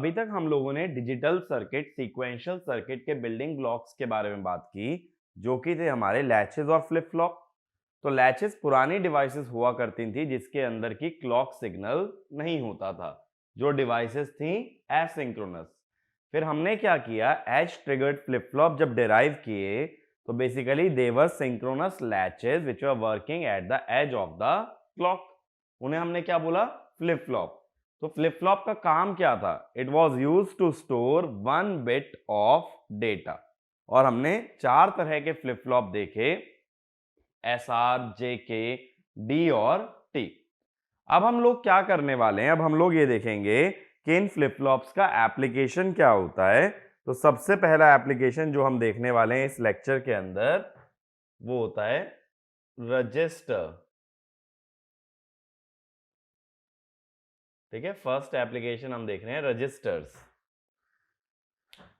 अभी तक हम लोगों ने डिजिटल सर्किट, सीक्वेंशियल सर्किट के बिल्डिंग ब्लॉक्स के बारे में बात की, जो कि थे हमारे लैचेस और फ्लिप फ्लॉप। तो लैचेस पुरानी डिवाइसेस हुआ करती थी जिसके अंदर की क्लॉक सिग्नल नहीं होता था, जो डिवाइसेस थी एसिंक्रोनस। फिर हमने क्या किया, एज ट्रिगर्ड फ्लिप फ्लॉप जब डिराइव किए तो basically they were synchronous latches which were working at the edge of the clock. उन्हें हमने क्या बोला, फ्लिप फ्लॉप। तो फ्लिप फ्लॉप का काम क्या था, it was use to store 1 bit of data. और हमने 4 तरह के फ्लिप फ्लॉप देखे, S R, J K, D और टी। अब हम लोग क्या करने वाले हैं, अब हम लोग ये देखेंगे कि इन फ्लिप फ्लॉप्स का एप्लीकेशन क्या होता है। तो सबसे पहला एप्लीकेशन जो हम देखने वाले हैं इस लेक्चर के अंदर वो होता है रजिस्टर। ठीक है, फर्स्ट एप्लीकेशन हम देख रहे हैं रजिस्टर्स।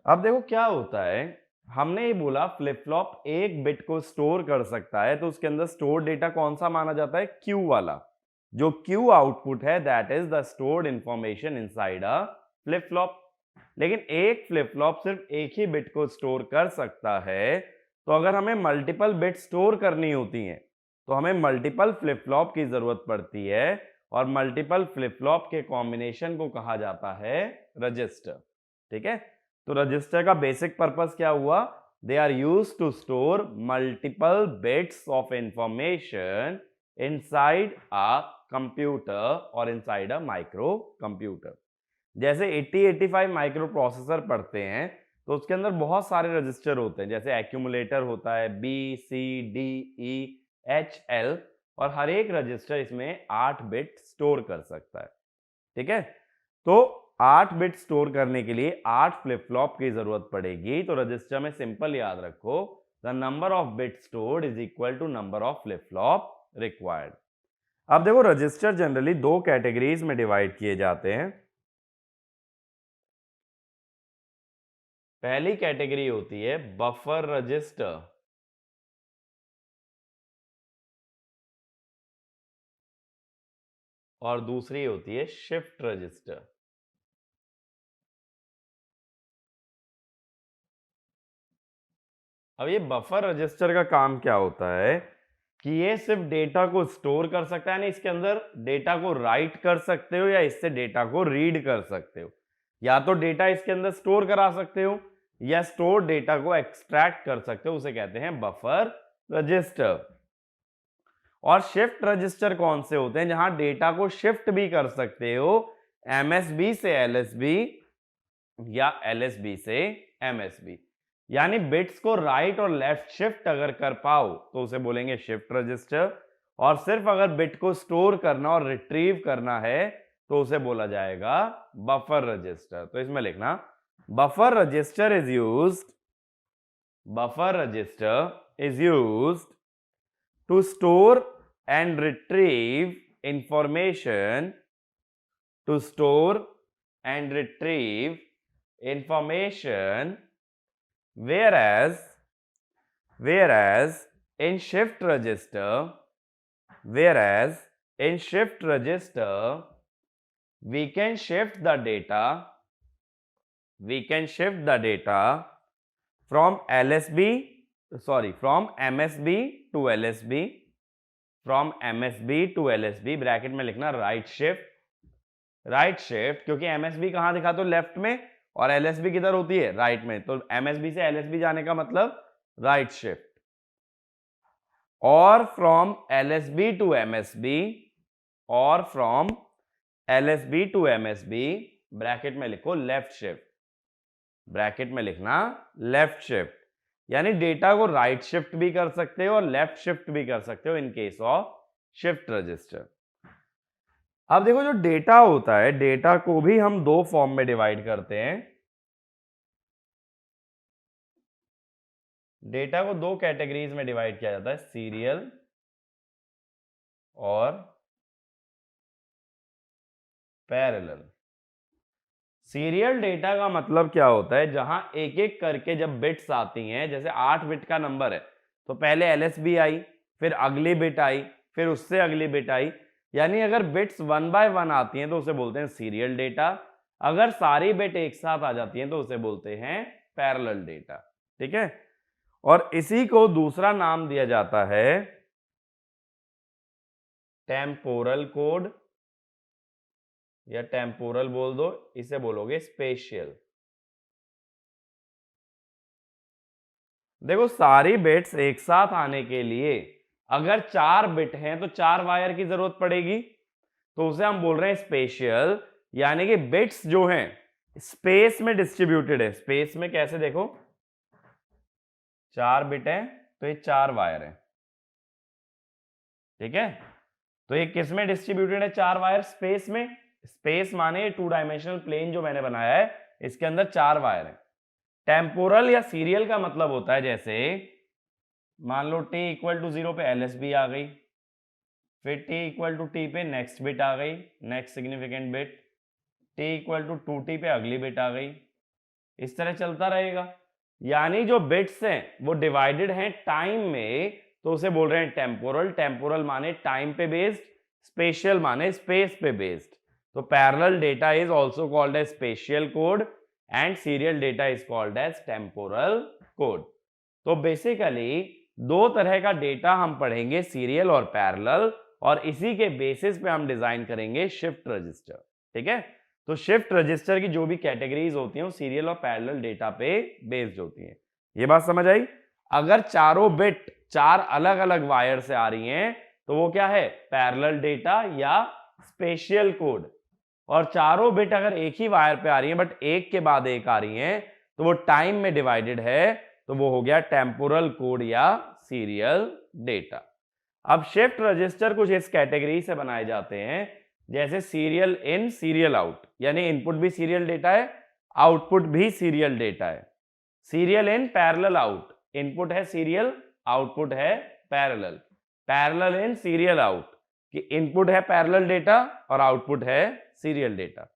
अब देखो क्या होता है, हमने ये बोला फ्लिप फ्लॉप 1 बिट को स्टोर कर सकता है, तो उसके अंदर स्टोर डेटा कौन सा माना जाता है, क्यू वाला। जो क्यू आउटपुट है that is the stored information inside a flip flop. लेकिन एक फ्लिप फ्लॉप सिर्फ एक ही बिट को स्टोर कर सकता है, तो अगर हमें मल्टीपल बिट स्टोर करनी होती हैं तो हमें मल्टीपल फ्लिप फ्लॉप की जरूरत पड़ती है, और मल्टीपल फ्लिप फ्लॉप के कॉम्बिनेशन को कहा जाता है रजिस्टर। ठीक है, तो रजिस्टर का बेसिक पर्पस क्या हुआ, they are used to store multiple bits of information inside a computer और इनसाइड अ माइक्रो कंप्यूटर। जैसे 8085 माइक्रो प्रोसेसर पढ़ते हैं तो उसके अंदर बहुत सारे रजिस्टर होते हैं, जैसे एक्यूमुलेटर होता है B C D E H L, और हर एक रजिस्टर इसमें 8 बिट स्टोर कर सकता है। ठीक है, तो 8 बिट स्टोर करने के लिए 8 फ्लिप फ्लॉप की जरूरत पड़ेगी। तो रजिस्टर में सिंपल याद रखो, the number of bit stored is equal to number of flip flop required. अब देखो रजिस्टर जनरली 2 कैटेगरीज में डिवाइड किए जाते हैं। पहली कैटेगरी होती है बफर रजिस्टर, और दूसरी होती है शिफ्ट रजिस्टर। अब ये बफर रजिस्टर का काम क्या होता है कि ये सिर्फ डेटा को स्टोर कर सकता है, यानी इसके अंदर डेटा को राइट कर सकते हो या इससे डेटा को रीड कर सकते हो। या तो डेटा इसके अंदर स्टोर करा सकते हो या स्टोर डेटा को एक्सट्रैक्ट कर सकते हो, उसे कहते हैं बफर रजिस्टर। और शिफ्ट रजिस्टर कौन से होते हैं, जहां डेटा को शिफ्ट भी कर सकते हो, एमएसबी से एलएसबी या एलएसबी से एमएसबी। यानी बिट्स को राइट और लेफ्ट शिफ्ट अगर कर पाओ तो उसे बोलेंगे शिफ्ट रजिस्टर, और सिर्फ अगर बिट को स्टोर करना और रिट्रीव करना है तो उसे बोला जाएगा बफर रजिस्टर। तो इसमें लिखना, buffer register is used, buffer register is used to store and retrieve information, to store and retrieve information, whereas in shift register, whereas in shift register we can shift the data, we can shift the data from LSB, sorry, from MSB to LSB, from MSB to LSB, bracket में लिखना right shift, right shift, क्योंकि MSB कहां दिखा तो left में और LSB किधर होती है, राइट में, तो MSB से LSB जाने का मतलब राइट शिफ्ट। और फ्रॉम LSB टू MSB, और from LSB to MSB, bracket में लिखो लेफ्ट शिफ्ट, ब्रैकेट में लिखना लेफ्ट शिफ्ट। यानी डेटा को राइट शिफ्ट भी कर सकते हो और लेफ्ट शिफ्ट भी कर सकते हो in case of shift register. अब देखो जो डेटा होता है, डेटा को भी हम 2 फॉर्म में डिवाइड करते हैं। डेटा को 2 कैटेगरीज में डिवाइड किया जाता है, सीरियल और पैरेलल। सीरियल डेटा का मतलब क्या होता है, जहां एक एक करके जब बिट्स आती हैं, जैसे 8 बिट का नंबर है तो पहले एलएसबी आई, फिर अगली बिट आई, फिर उससे अगली बिट आई, यानी अगर बिट्स 1 बाय 1 आती हैं तो उसे बोलते हैं सीरियल डेटा। अगर सारी बिट एक साथ आ जाती हैं तो उसे बोलते हैं पैरेलल डेटा। ठीक है, और इसी को दूसरा नाम दिया जाता है टेम्पोरल कोड, या टेम्पोरल बोल दो, इसे बोलोगे स्पेशियल। देखो सारी बिट्स एक साथ आने के लिए अगर 4 बिट हैं तो 4 वायर की जरूरत पड़ेगी, तो उसे हम बोल रहे हैं स्पेशियल, यानी कि बिट्स जो हैं स्पेस में डिस्ट्रीब्यूटेड है। स्पेस में कैसे, देखो 4 बिट हैं तो ये 4 वायर हैं। ठीक है, तो ये किस में डिस्ट्रीब्यूटेड है 4 वायर? स्पेस में। स्पेस माने 2 डायमेंशनल प्लेन जो मैंने बनाया है, इसके अंदर 4 वायर हैं। टेम्पोरल या सीरियल का मतलब होता है, जैसे मान लो t इक्वल टू 0 पे LSB आ गई, फिर t इक्वल टू t पे नेक्स्ट बिट आ गई, next significant bit, t equal to 2t पे अगली बिट आ गई, इस तरह चलता रहेगा। यानी जो बिट्स हैं वो डिवाइडेड हैं टाइम में, तो उसे बोल रहे हैं टेम्पोरल। टेम्पोरल माने टाइम पे बेस्ड, स्पेशियल माने स्पेस पे बेस्ड। तो parallel data is also called as spatial code and serial data is called as temporal code. तो बेसिकली 2 तरह का डेटा हम पढ़ेंगे, सीरियल और पैरेलल, और इसी के बेसिस पे हम डिजाइन करेंगे शिफ्ट रजिस्टर। ठीक है, तो शिफ्ट रजिस्टर की जो भी कैटेगरीज होती हैं वो सीरियल और पैरेलल डेटा पे बेस्ड होती हैं। ये बात समझ आई? अगर चारों बिट 4 अलग अलग वायर से आ रही हैं तो वो क्या है? पैरेलल डेटा या स्पेशियल कोड। और चारों बिट अगर एक ही वायर पे आ रही हैं बट एक के बाद एक आ रही हैं तो वो टाइम में डिवाइडेड है, तो वो हो गया टेम्पोरल कोड या सीरियल डेटा। अब शिफ्ट रजिस्टर कुछ इस कैटेगरी से बनाए जाते हैं, जैसे सीरियल इन सीरियल आउट, यानी इनपुट भी सीरियल डेटा है, आउटपुट भी सीरियल डेटा है। Serial in parallel out, input है सीरियल, आउटपुट है parallel. Parallel in serial out, कि इनपुट है पैरेलल डेटा और आउटपुट है सीरियल डेटा।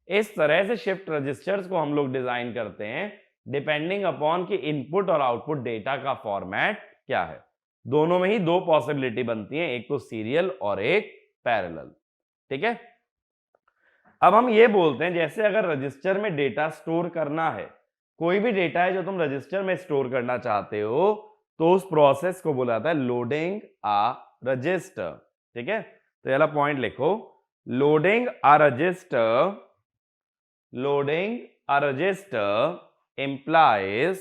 इस तरह से शिफ्ट रजिस्टर्स को हम लोग डिजाइन करते हैं डिपेंडिंग अपॉन कि इनपुट और आउटपुट डेटा का फॉर्मेट क्या है। दोनों में ही 2 पॉसिबिलिटी बनती हैं, एक तो सीरियल और एक पैरेलल। ठीक है, अब हम ये बोलते हैं जैसे अगर रजिस्टर में डेटा स्टोर करना है, कोई भी डेटा है जो तुम रजिस्टर में स्टोर करना चाहते हो, तो उस प्रोसेस को बोला जाता है लोडिंग अ रजिस्टर। ठीक है, तो ये वाला पॉइंट लिखो, loading a resistor, loading a resistor implies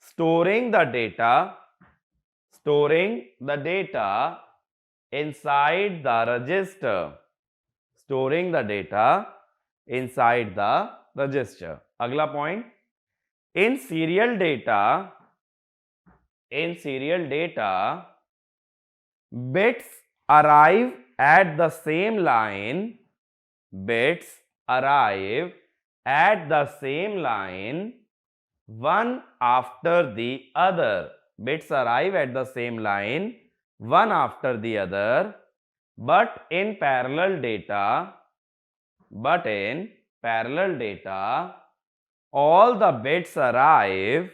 storing the data inside the register, storing the data inside the register. अगला point, in serial data bits arrive at the same line, bits arrive at the same line one after the other, bits arrive at the same line one after the other, but in parallel data all the bits arrive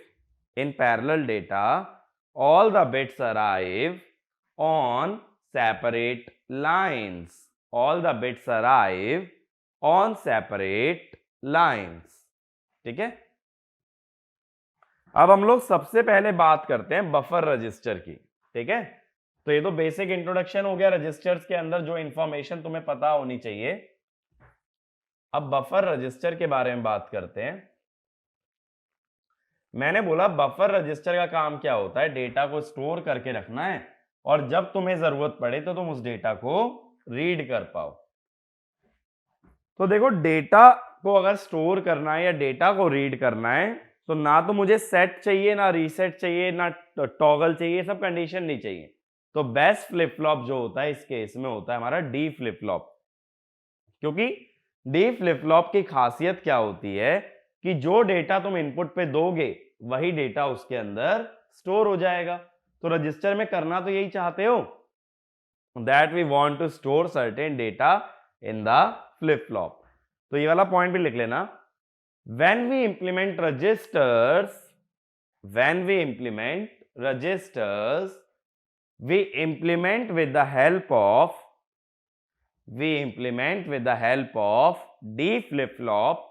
in parallel data, all the bits arrive on separate lines, all the bits arrive on separate lines. ठीक है, अब हम लोग सबसे पहले बात करते हैं बफर रजिस्टर की। ठीक है, तो ये तो बेसिक इंट्रोडक्शन हो गया रजिस्टर्स के अंदर जो इंफॉर्मेशन तुम्हें पता होनी चाहिए। अब बफर रजिस्टर के बारे में बात करते हैं। मैंने बोला बफर रजिस्टर का काम क्या होता है? डेटा को स्टोर करके रखना है और जब तुम्हें जरूरत पड़े तो तुम उस डेटा को रीड कर पाओ। तो देखो, डेटा को अगर स्टोर करना है या डेटा को रीड करना है तो ना तो मुझे सेट चाहिए, ना रीसेट चाहिए, ना टॉगल चाहिए, सब कंडीशन नहीं चाहिए। तो बेस्ट फ्लिप फ्लॉप जो होता है इस केस में होता है हमारा डी फ्लिप फ्लॉप, क्योंकि डी फ्लिप फ्लॉप की खासियत क्या होती है कि जो डेटा तुम इनपुट पे दोगे वही डेटा उसके अंदर स्टोर हो जाएगा। तो रजिस्टर में करना तो यही चाहते हो, that we want to store certain data in the flip flop. तो ये वाला पॉइंट भी लिख लेना, when we implement registers, we implement with the help of we implement with the help of D flip-flop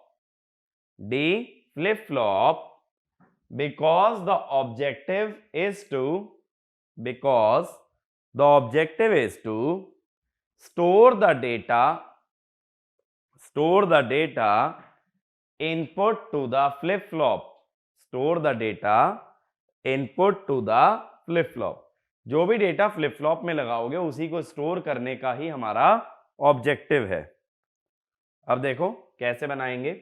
because the objective is to store the data input to the flip-flop. Store the data input to the flip-flop. जो भी data flip flop में लगाओगे उसी को store करने का ही हमारा objective है। अब देखो कैसे बनाएंगे।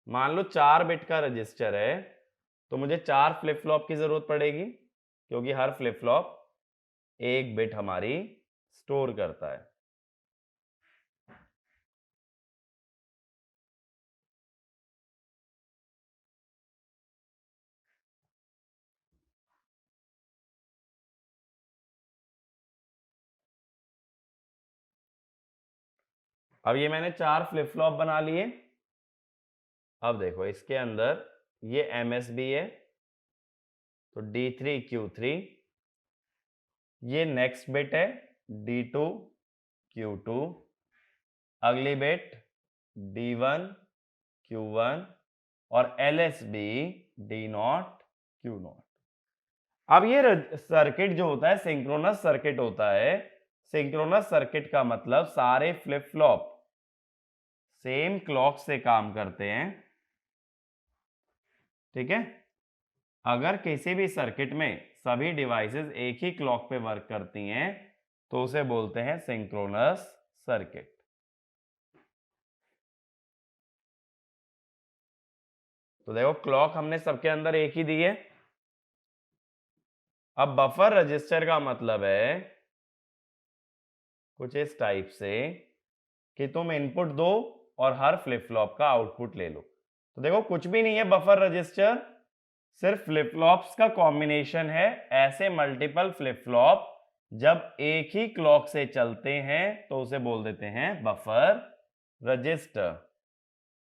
मान लो 4 बिट का रजिस्टर है तो मुझे 4 फ्लिप फ्लॉप की जरूरत पड़ेगी क्योंकि हर फ्लिप फ्लॉप 1 बिट हमारी स्टोर करता है। अब ये मैंने 4 फ्लिप फ्लॉप बना लिए। अब देखो इसके अंदर ये MSB है तो D3 Q3, ये नेक्स्ट बिट है D2 Q2, अगली बिट D1 Q1 और LSB D0 Q0। अब ये सर्किट जो होता है सिंक्रोनस सर्किट होता है। सिंक्रोनस सर्किट का मतलब सारे फ्लिप फ्लॉप सेम क्लॉक से काम करते हैं, ठीक है। अगर किसी भी सर्किट में सभी डिवाइसेस एक ही क्लॉक पे वर्क करती हैं तो उसे बोलते हैं सिंक्रोनस सर्किट। तो देखो क्लॉक हमने सबके अंदर एक ही दी है। अब बफर रजिस्टर का मतलब है कुछ इस टाइप से कि तुम इनपुट दो और हर फ्लिप फ्लॉप का आउटपुट ले लो। तो देखो कुछ भी नहीं है बफर रजिस्टर, सिर्फ फ्लिप फ्लॉप्स का कॉम्बिनेशन है। ऐसे मल्टीपल फ्लिप फ्लॉप जब एक ही क्लॉक से चलते हैं तो उसे बोल देते हैं बफर रजिस्टर।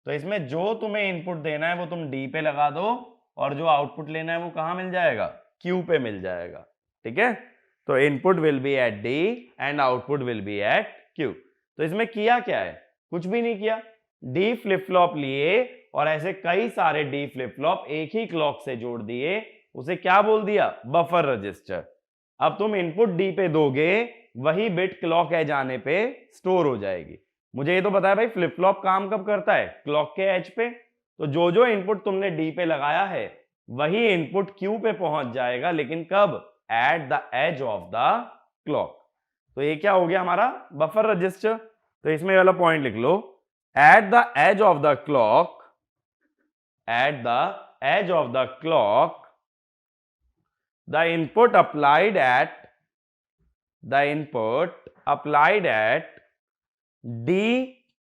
तो इसमें जो तुम्हें इनपुट देना है वो तुम डी पे लगा दो और जो आउटपुट लेना है वो कहां मिल जाएगा, क्यू पे मिल जाएगा, ठीक है। तो input will be at D and output will be at Q. तो इसमें किया क्या है, कुछ भी नहीं किया। डी फ्लिप फ्लॉप लिए और ऐसे कई सारे डी फ्लिप फ्लॉप एक ही क्लॉक से जोड़ दिए, उसे क्या बोल दिया, बफर रजिस्टर। अब तुम इनपुट डी पे दोगे, वही बिट क्लॉक एज आने पे स्टोर हो जाएगी। मुझे ये तो पता है भाई फ्लिप फ्लॉप काम कब करता है, क्लॉक के एज पे। तो जो जो इनपुट तुमने डी पे लगाया है वही इनपुट क्यू पे पहुंच जाएगा, लेकिन कब, at the edge of the clock. तो ये क्या हो गया हमारा बफर रजिस्टर। तो इसमें वाला पॉइंट लिख लो, at the edge of the clock, at the edge of the clock the input applied at D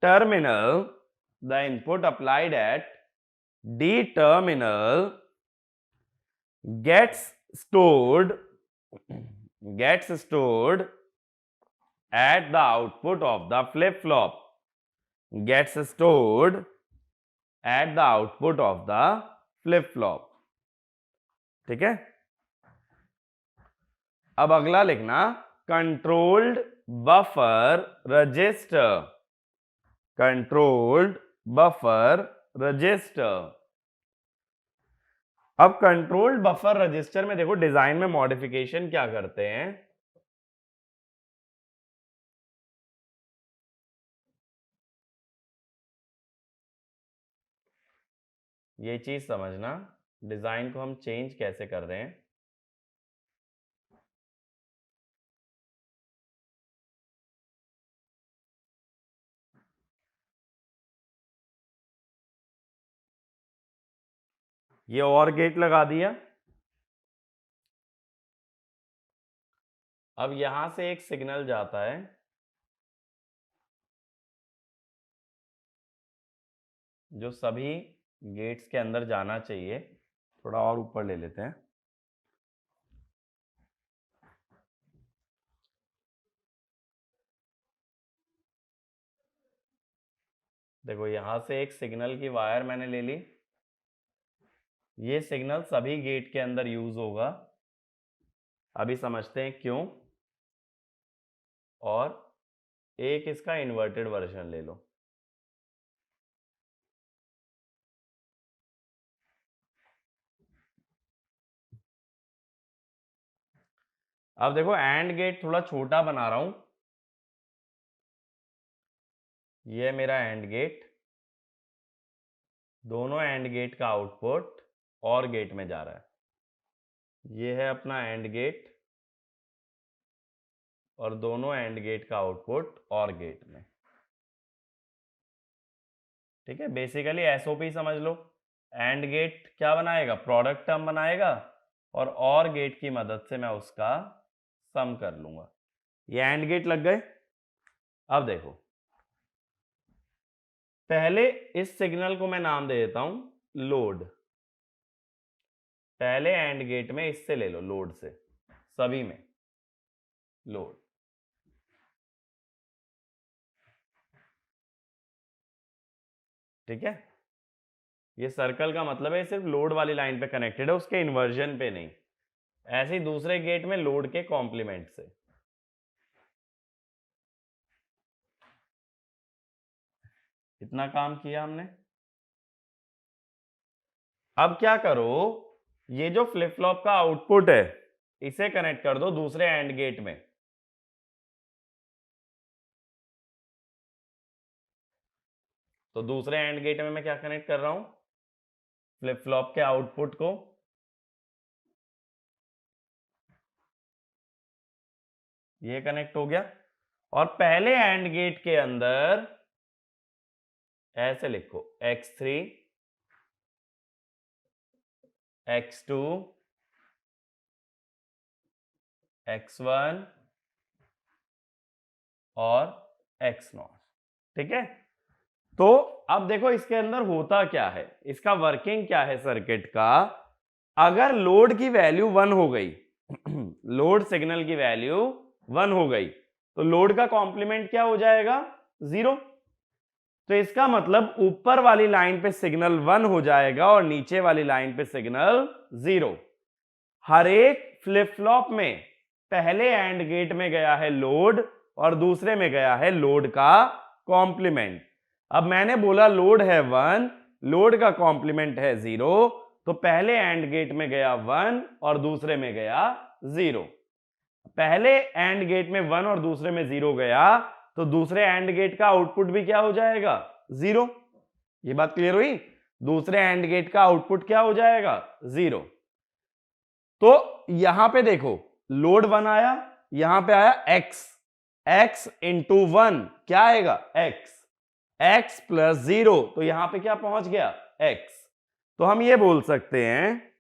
terminal, the input applied at D terminal gets stored at the output of the flip flop, gets stored at the output of the flip flop, ठीक है। अब अगला लिखना controlled buffer register, controlled buffer register. अब controlled buffer register में देखो design में modification क्या करते हैं। ये चीज समझना, डिजाइन को हम चेंज कैसे कर रहे हैं। ये और गेट लगा दिया। अब यहां से एक सिग्नल जाता है, जो सभी गेट्स के अंदर जाना चाहिए। थोड़ा और ऊपर ले लेते हैं। देखो यहां से एक सिग्नल की वायर मैंने ले ली, ये सिग्नल सभी गेट के अंदर यूज होगा। अभी समझते हैं क्यों, और एक इसका इन्वर्टेड वर्जन ले लो। अब देखो एंड गेट थोड़ा छोटा बना रहा हूं, ये मेरा एंड गेट, दोनों एंड गेट का आउटपुट और गेट में जा रहा है। ये है अपना एंड गेट और दोनों एंड गेट का आउटपुट और गेट में। ठीक है, बेसिकली एसओपी समझ लो। एंड गेट क्या बनाएगा, प्रोडक्ट टर्म बनाएगा, और गेट की मदद से मैं उसका सम कर लूंगा। ये एंड गेट लग गए। अब देखो, पहले इस सिग्नल को मैं नाम दे देता हूं लोड। पहले एंड गेट में इससे ले लो, लोड से, सभी में लोड। ठीक है, ये सर्कल का मतलब है सिर्फ लोड वाली लाइन पे कनेक्टेड है, उसके इन्वर्जन पे नहीं। ऐसे ही दूसरे गेट में लोड के कॉम्प्लीमेंट से। इतना काम किया हमने। अब क्या करो, ये जो फ्लिप फ्लॉप का आउटपुट है इसे कनेक्ट कर दो दूसरे एंड गेट में। तो दूसरे एंड गेट में मैं क्या कनेक्ट कर रहा हूं, फ्लिप फ्लॉप के आउटपुट को। ये कनेक्ट हो गया, और पहले एंड गेट के अंदर ऐसे लिखो x3 x2 x1 और x0। ठीक है, तो अब देखो इसके अंदर होता क्या है, इसका वर्किंग क्या है सर्किट का। अगर लोड की वैल्यू 1 हो गई लोड सिग्नल की वैल्यू 1 हो गई, तो लोड का कॉम्प्लीमेंट क्या हो जाएगा, 0। तो इसका मतलब ऊपर वाली लाइन पे सिग्नल 1 हो जाएगा और नीचे वाली लाइन पे सिग्नल 0। हर एक फ्लिप फ्लॉप में पहले एंड गेट में गया है लोड और दूसरे में गया है लोड का कॉम्प्लीमेंट। अब मैंने बोला लोड है 1, लोड का कॉम्प्लीमेंट है 0, तो पहले एंड गेट में गया 1 और दूसरे में गया 0। पहले एंड गेट में 1 और दूसरे में 0 गया, तो दूसरे एंड गेट का आउटपुट भी क्या हो जाएगा, 0। ये बात क्लियर हुई, दूसरे एंड गेट का आउटपुट क्या हो जाएगा, 0। तो यहां पे देखो लोड 1 आया, यहां पे आया x इंटू 1 क्या आएगा, x प्लस 0, तो यहां पे क्या पहुंच गया, x। तो हम ये बोल सकते हैं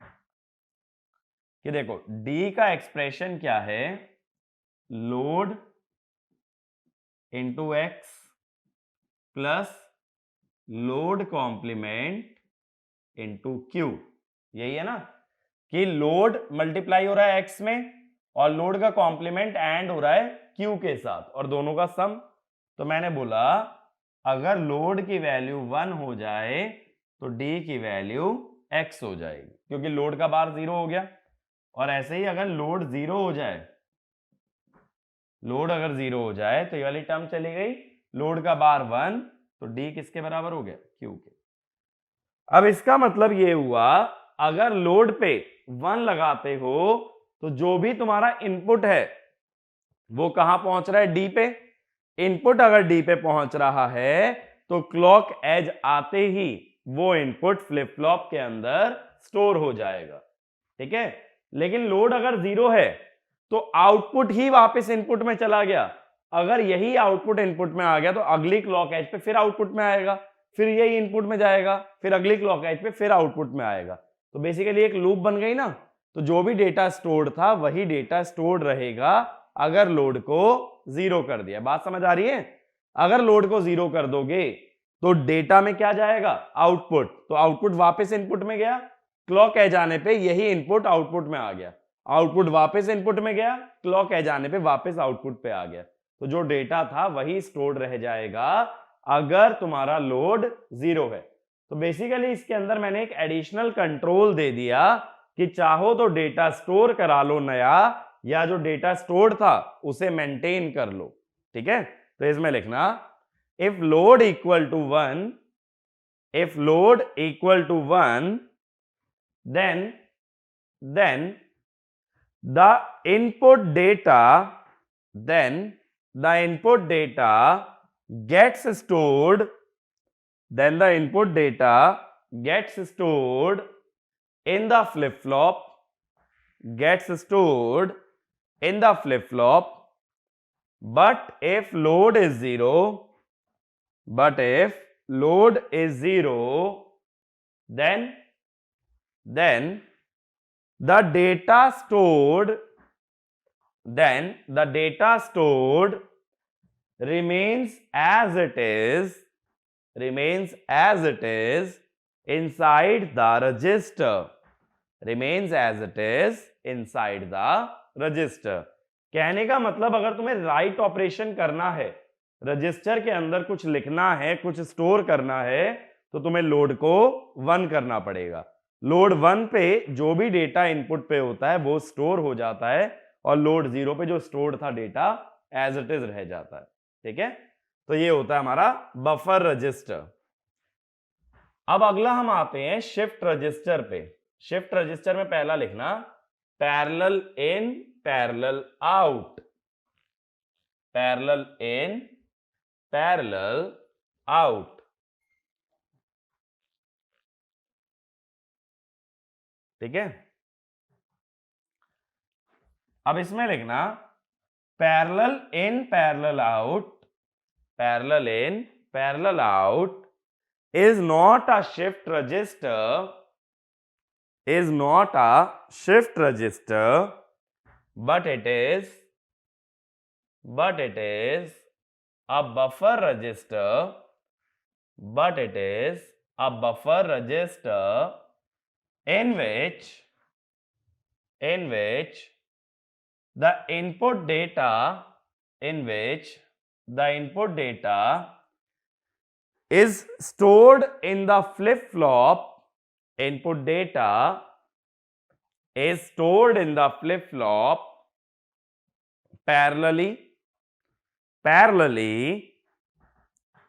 कि देखो d का एक्सप्रेशन क्या है, load into x plus load complement into q। यही है ना, कि लोड मल्टीप्लाई हो रहा है x में और लोड का कॉम्प्लीमेंट एंड हो रहा है q के साथ और दोनों का सम। तो मैंने बोला अगर लोड की वैल्यू 1 हो जाए तो d की वैल्यू x हो जाएगी, क्योंकि लोड का बार 0 हो गया। और ऐसे ही अगर लोड 0 हो जाए, लोड अगर 0 हो जाए तो ये वाली टर्म चली गई, लोड का बार 1, तो d किसके बराबर हो गया, q के। अब इसका मतलब ये हुआ अगर लोड पे 1 लगाते हो तो जो भी तुम्हारा इनपुट है वो कहां पहुंच रहा है, डी पे। इनपुट अगर डी पे पहुंच रहा है तो क्लॉक एज आते ही वो इनपुट फ्लिप फ्लॉप के अंदर स्टोर हो जाएगा। ठीक है, लेकिन लोड अगर 0 है तो आउटपुट ही वापस इनपुट में चला गया। अगर यही आउटपुट इनपुट में आ गया तो अगली क्लॉक एज पे फिर आउटपुट में आएगा, फिर यही इनपुट में जाएगा, फिर अगली क्लॉक एज पे फिर आउटपुट में आएगा। तो बेसिकली एक लूप बन गई ना। तो जो भी डेटा स्टोर्ड था वही डेटा स्टोर्ड रहेगा अगर लोड को 0 कर दिया। बात समझ आ रही है, अगर लोड को 0 कर दोगे तो डेटा में क्या जाएगा, आउटपुट, तो आउटपुट वापस इनपुट में गया, क्लॉक एज आने पे यही इनपुट आउटपुट में आ गया, आउटपुट वापस इनपुट में गया, क्लॉक एज आने पे वापस आउटपुट पे आ गया। तो जो डेटा था वही स्टोर्ड रह जाएगा अगर तुम्हारा लोड 0 है। तो बेसिकली इसके अंदर मैंने एक एडिशनल कंट्रोल दे दिया कि चाहो तो डेटा स्टोर करा लो नया, या जो डेटा स्टोर्ड था उसे मेंटेन कर लो। ठीक है, तो इसमें लिखना if load equal to 1, if load equal to 1, then the input data then the input data gets stored then the input data gets stored in the flip flop gets stored in the flip flop. But if load is 0, but if load is 0, then the data stored remains as it is inside the register, remains as it is inside the register. कहने का मतलब अगर तुम्हें write operation करना है, register के अंदर कुछ लिखना है, कुछ स्टोर करना है, तो तुम्हें लोड को 1 करना पड़ेगा। लोड 1 पे जो भी डेटा इनपुट पे होता है वो स्टोर हो जाता है और लोड 0 पे जो स्टोर्ड था डेटा एज इट इज रह जाता है। ठीक है, तो ये होता है हमारा बफर रजिस्टर। अब अगला हम आते हैं शिफ्ट रजिस्टर पे। शिफ्ट रजिस्टर में पहला लिखना parallel in parallel out, parallel in parallel out. ठीक है, अब इसमें लिखना parallel in parallel out, parallel in parallel out is not a shift register, is not a shift register, but it is a buffer register, but it is a buffer register in which the input data is stored in the flip-flop, input data is stored in the flip-flop parallelly,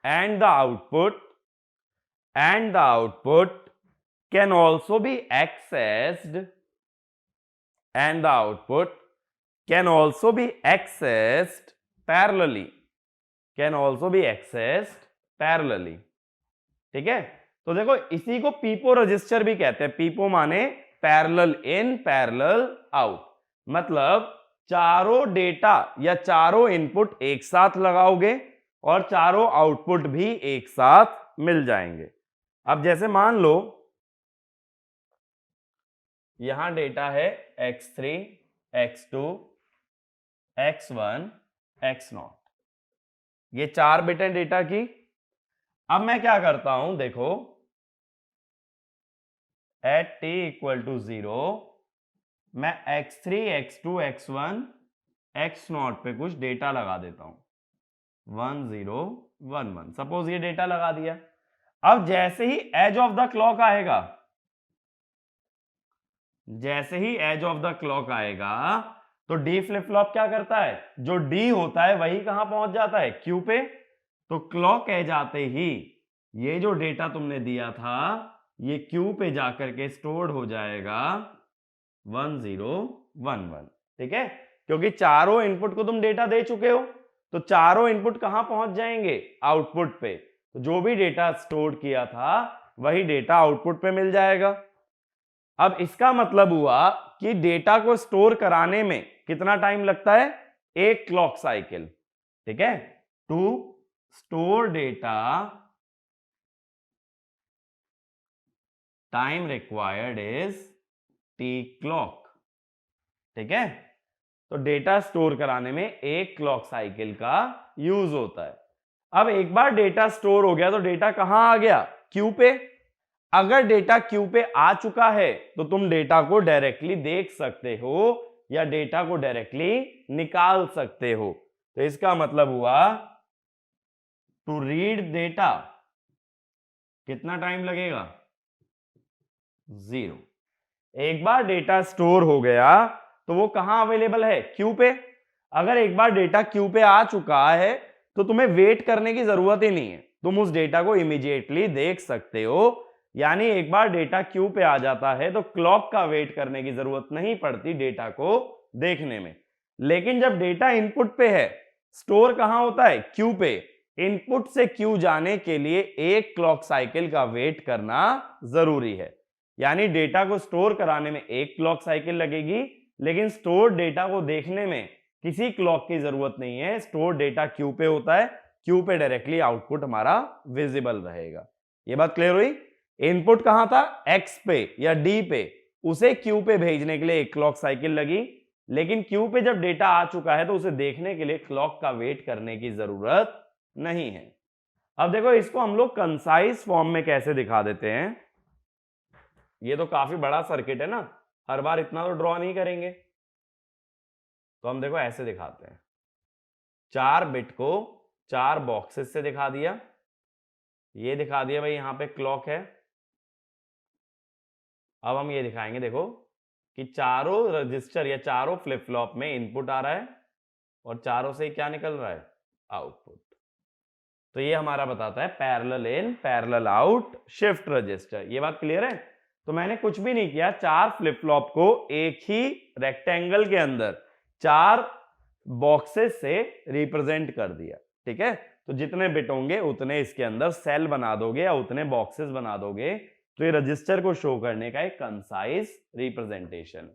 and the output can also be accessed, and the output can also be accessed parallelly, parallelly. ठीक है, तो देखो इसी को पीपो register भी कहते हैं। पीपो माने पैरेलल इन पैरेलल आउट, मतलब चारों डेटा या चारों इनपुट एक साथ लगाओगे और चारों आउटपुट भी एक साथ मिल जाएंगे। अब जैसे मान लो यहां डेटा है x3, x2, x1, x0, ये 4 बिट है डेटा की। अब मैं क्या करता हूं, देखो एट t इक्वल टू 0 मैं x3, x2, x1, x0 पे कुछ डेटा लगा देता हूं, 1 0 1 1, सपोज ये डेटा लगा दिया। अब जैसे ही एज ऑफ द क्लॉक आएगा, तो डी फ्लिप फ्लॉप क्या करता है, जो डी होता है वही कहां पहुंच जाता है, क्यू पे। तो क्लॉक एज आते ही ये जो डेटा तुमने दिया था ये क्यू पे जाकर के स्टोर्ड हो जाएगा 1 0 1 1। ठीक है, क्योंकि चारों इनपुट को तुम डेटा दे चुके हो, तो चारों इनपुट कहां पहुंच जाएंगे, आउटपुट पे। तो जो भी डेटा स्टोर किया था वही डेटा आउटपुट पे मिल जाएगा। अब इसका मतलब हुआ कि डेटा को स्टोर कराने में कितना टाइम लगता है, 1 क्लॉक साइकिल। ठीक है, to store data time required is t clock. ठीक है, तो डेटा स्टोर कराने में 1 क्लॉक साइकिल का यूज होता है। अब एक बार डेटा स्टोर हो गया तो डेटा कहां आ गया, क्यू पे। अगर डेटा क्यू पे आ चुका है तो तुम डेटा को डायरेक्टली देख सकते हो या डेटा को डायरेक्टली निकाल सकते हो। तो इसका मतलब हुआ टू रीड डेटा कितना टाइम लगेगा, 0। एक बार डेटा स्टोर हो गया तो वो कहां अवेलेबल है, क्यू पे। अगर एक बार डेटा क्यू पे आ चुका है तो तुम्हें वेट करने की जरूरत ही नहीं है, तुम उस डेटा को इमीडिएटली देख सकते हो। यानी एक बार डेटा क्यू पे आ जाता है तो क्लॉक का वेट करने की जरूरत नहीं पड़ती डेटा को देखने में। लेकिन जब डेटा इनपुट पे है, स्टोर कहां होता है, क्यू पे, इनपुट से क्यू जाने के लिए एक क्लॉक साइकिल का वेट करना जरूरी है। यानी डेटा को स्टोर कराने में एक क्लॉक साइकिल लगेगी, लेकिन स्टोर डेटा को देखने में किसी क्लॉक की जरूरत नहीं है। स्टोर डेटा क्यू पे होता है, क्यू पे डायरेक्टली आउटपुट हमारा विजिबल रहेगा। ये बात क्लियर हुई। इनपुट कहां था, एक्स पे या डी पे, उसे क्यू पे भेजने के लिए एक क्लॉक साइकिल लगी, लेकिन क्यू पे जब डेटा आ चुका है तो उसे देखने के लिए क्लॉक का वेट करने की जरूरत नहीं है। अब देखो इसको हम लोग कंसाइज फॉर्म में कैसे दिखा देते हैं। ये तो काफी बड़ा सर्किट है ना, हर बार इतना तो ड्रॉ नहीं करेंगे, तो हम देखो ऐसे दिखाते हैं। 4 बिट को 4 बॉक्सेस से दिखा दिया, ये दिखा दिया भाई यहां पे क्लॉक है। अब हम ये दिखाएंगे देखो कि चारों रजिस्टर या चारों फ्लिप फ्लॉप में इनपुट आ रहा है और चारों से क्या निकल रहा है, आउटपुट। तो ये हमारा बताता है parallel in parallel out shift register. ये बात क्लियर है। तो मैंने कुछ भी नहीं किया, 4 फ्लिप फ्लॉप को एक ही रेक्टेंगल के अंदर 4 बॉक्सेस से रिप्रेजेंट कर दिया, ठीक है। तो जितने बिट होंगे उतने इसके अंदर सेल बना दोगे या उतने बॉक्सेस बना दोगे, तो ये रजिस्टर को शो करने का एक कंसाइज रिप्रेजेंटेशन,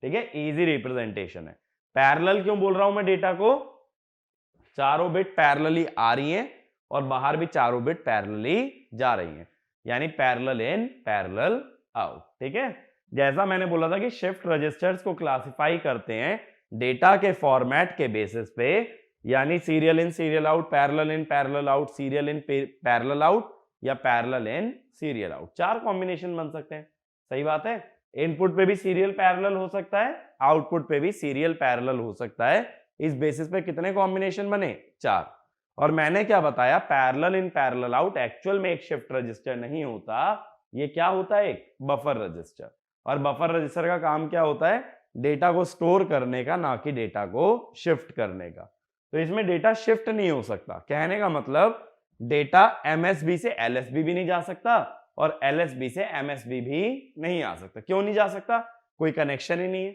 ठीक है, इजी रिप्रेजेंटेशन है। पैरेलल क्यों बोल रहा हूं मैं डेटा को, चारों बिट पैरेलली आ रही हैं और बाहर भी चारों बिट पैरेलली जा रही हैं, यानी पैरेलल इन पैरेलल आउट, ठीक है। जैसा मैंने बोला था कि शिफ्ट रजिस्टर्स को क्लासिफाई करते हैं डेटा के फॉर्मेट के बेसिस पे, यानी serial in serial out, parallel in parallel out, serial in parallel out या parallel in serial out. 4 combination बन सकते हैं, सही बात है। इनपुट पे भी सीरियल पैरेलल हो सकता है, आउटपुट पे भी सीरियल पैरेलल हो सकता है। इस बेसिस पे कितने कॉम्बिनेशन बने, 4। और मैंने क्या बताया, parallel in parallel out actual में एक शिफ्ट रजिस्टर नहीं होता, ये क्या होता है, एक बफर रजिस्टर। और बफर रजिस्टर का काम क्या होता है, डेटा को स्टोर करने का, ना कि डेटा को शिफ्ट करने का। तो इसमें डेटा शिफ्ट नहीं हो सकता, कहने का मतलब डेटा एमएसबी से एलएसबी भी नहीं जा सकता और एलएसबी से एमएसबी भी नहीं आ सकता। क्यों नहीं जा सकता, कोई कनेक्शन ही नहीं है।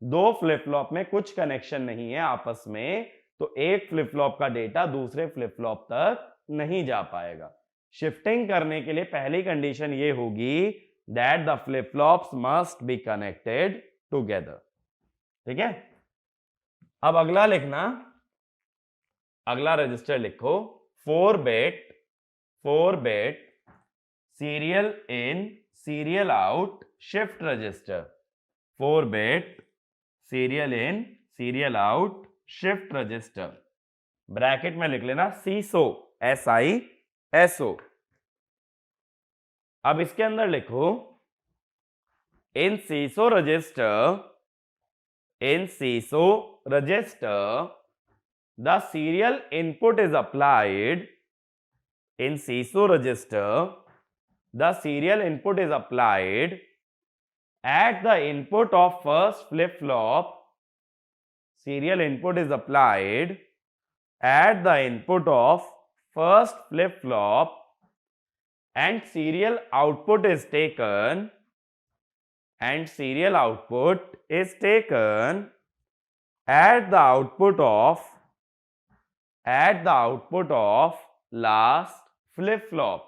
2 फ्लिप फ्लॉप में कुछ कनेक्शन नहीं है आपस में, तो एक फ्लिप फ्लॉप का डेटा दूसरे फ्लिप फ्लॉप तक नहीं जा पाएगा। शिफ्टिंग करने के लिए पहली कंडीशन ये होगी that the flip flops must be connected together, ठीक है। अब अगला लिखना, अगला रजिस्टर लिखो 4 bit serial in serial out shift register. 4 bit serial in serial out shift register, bracket में लिख लेना सीसो, SISO। अब इसके अंदर लिखो in SISO register the serial input is applied, in CISO register the serial input is applied at the input of first flip flop, serial input is applied at the input of first flip flop and serial output is taken, and serial output is taken at the output of last flip flop,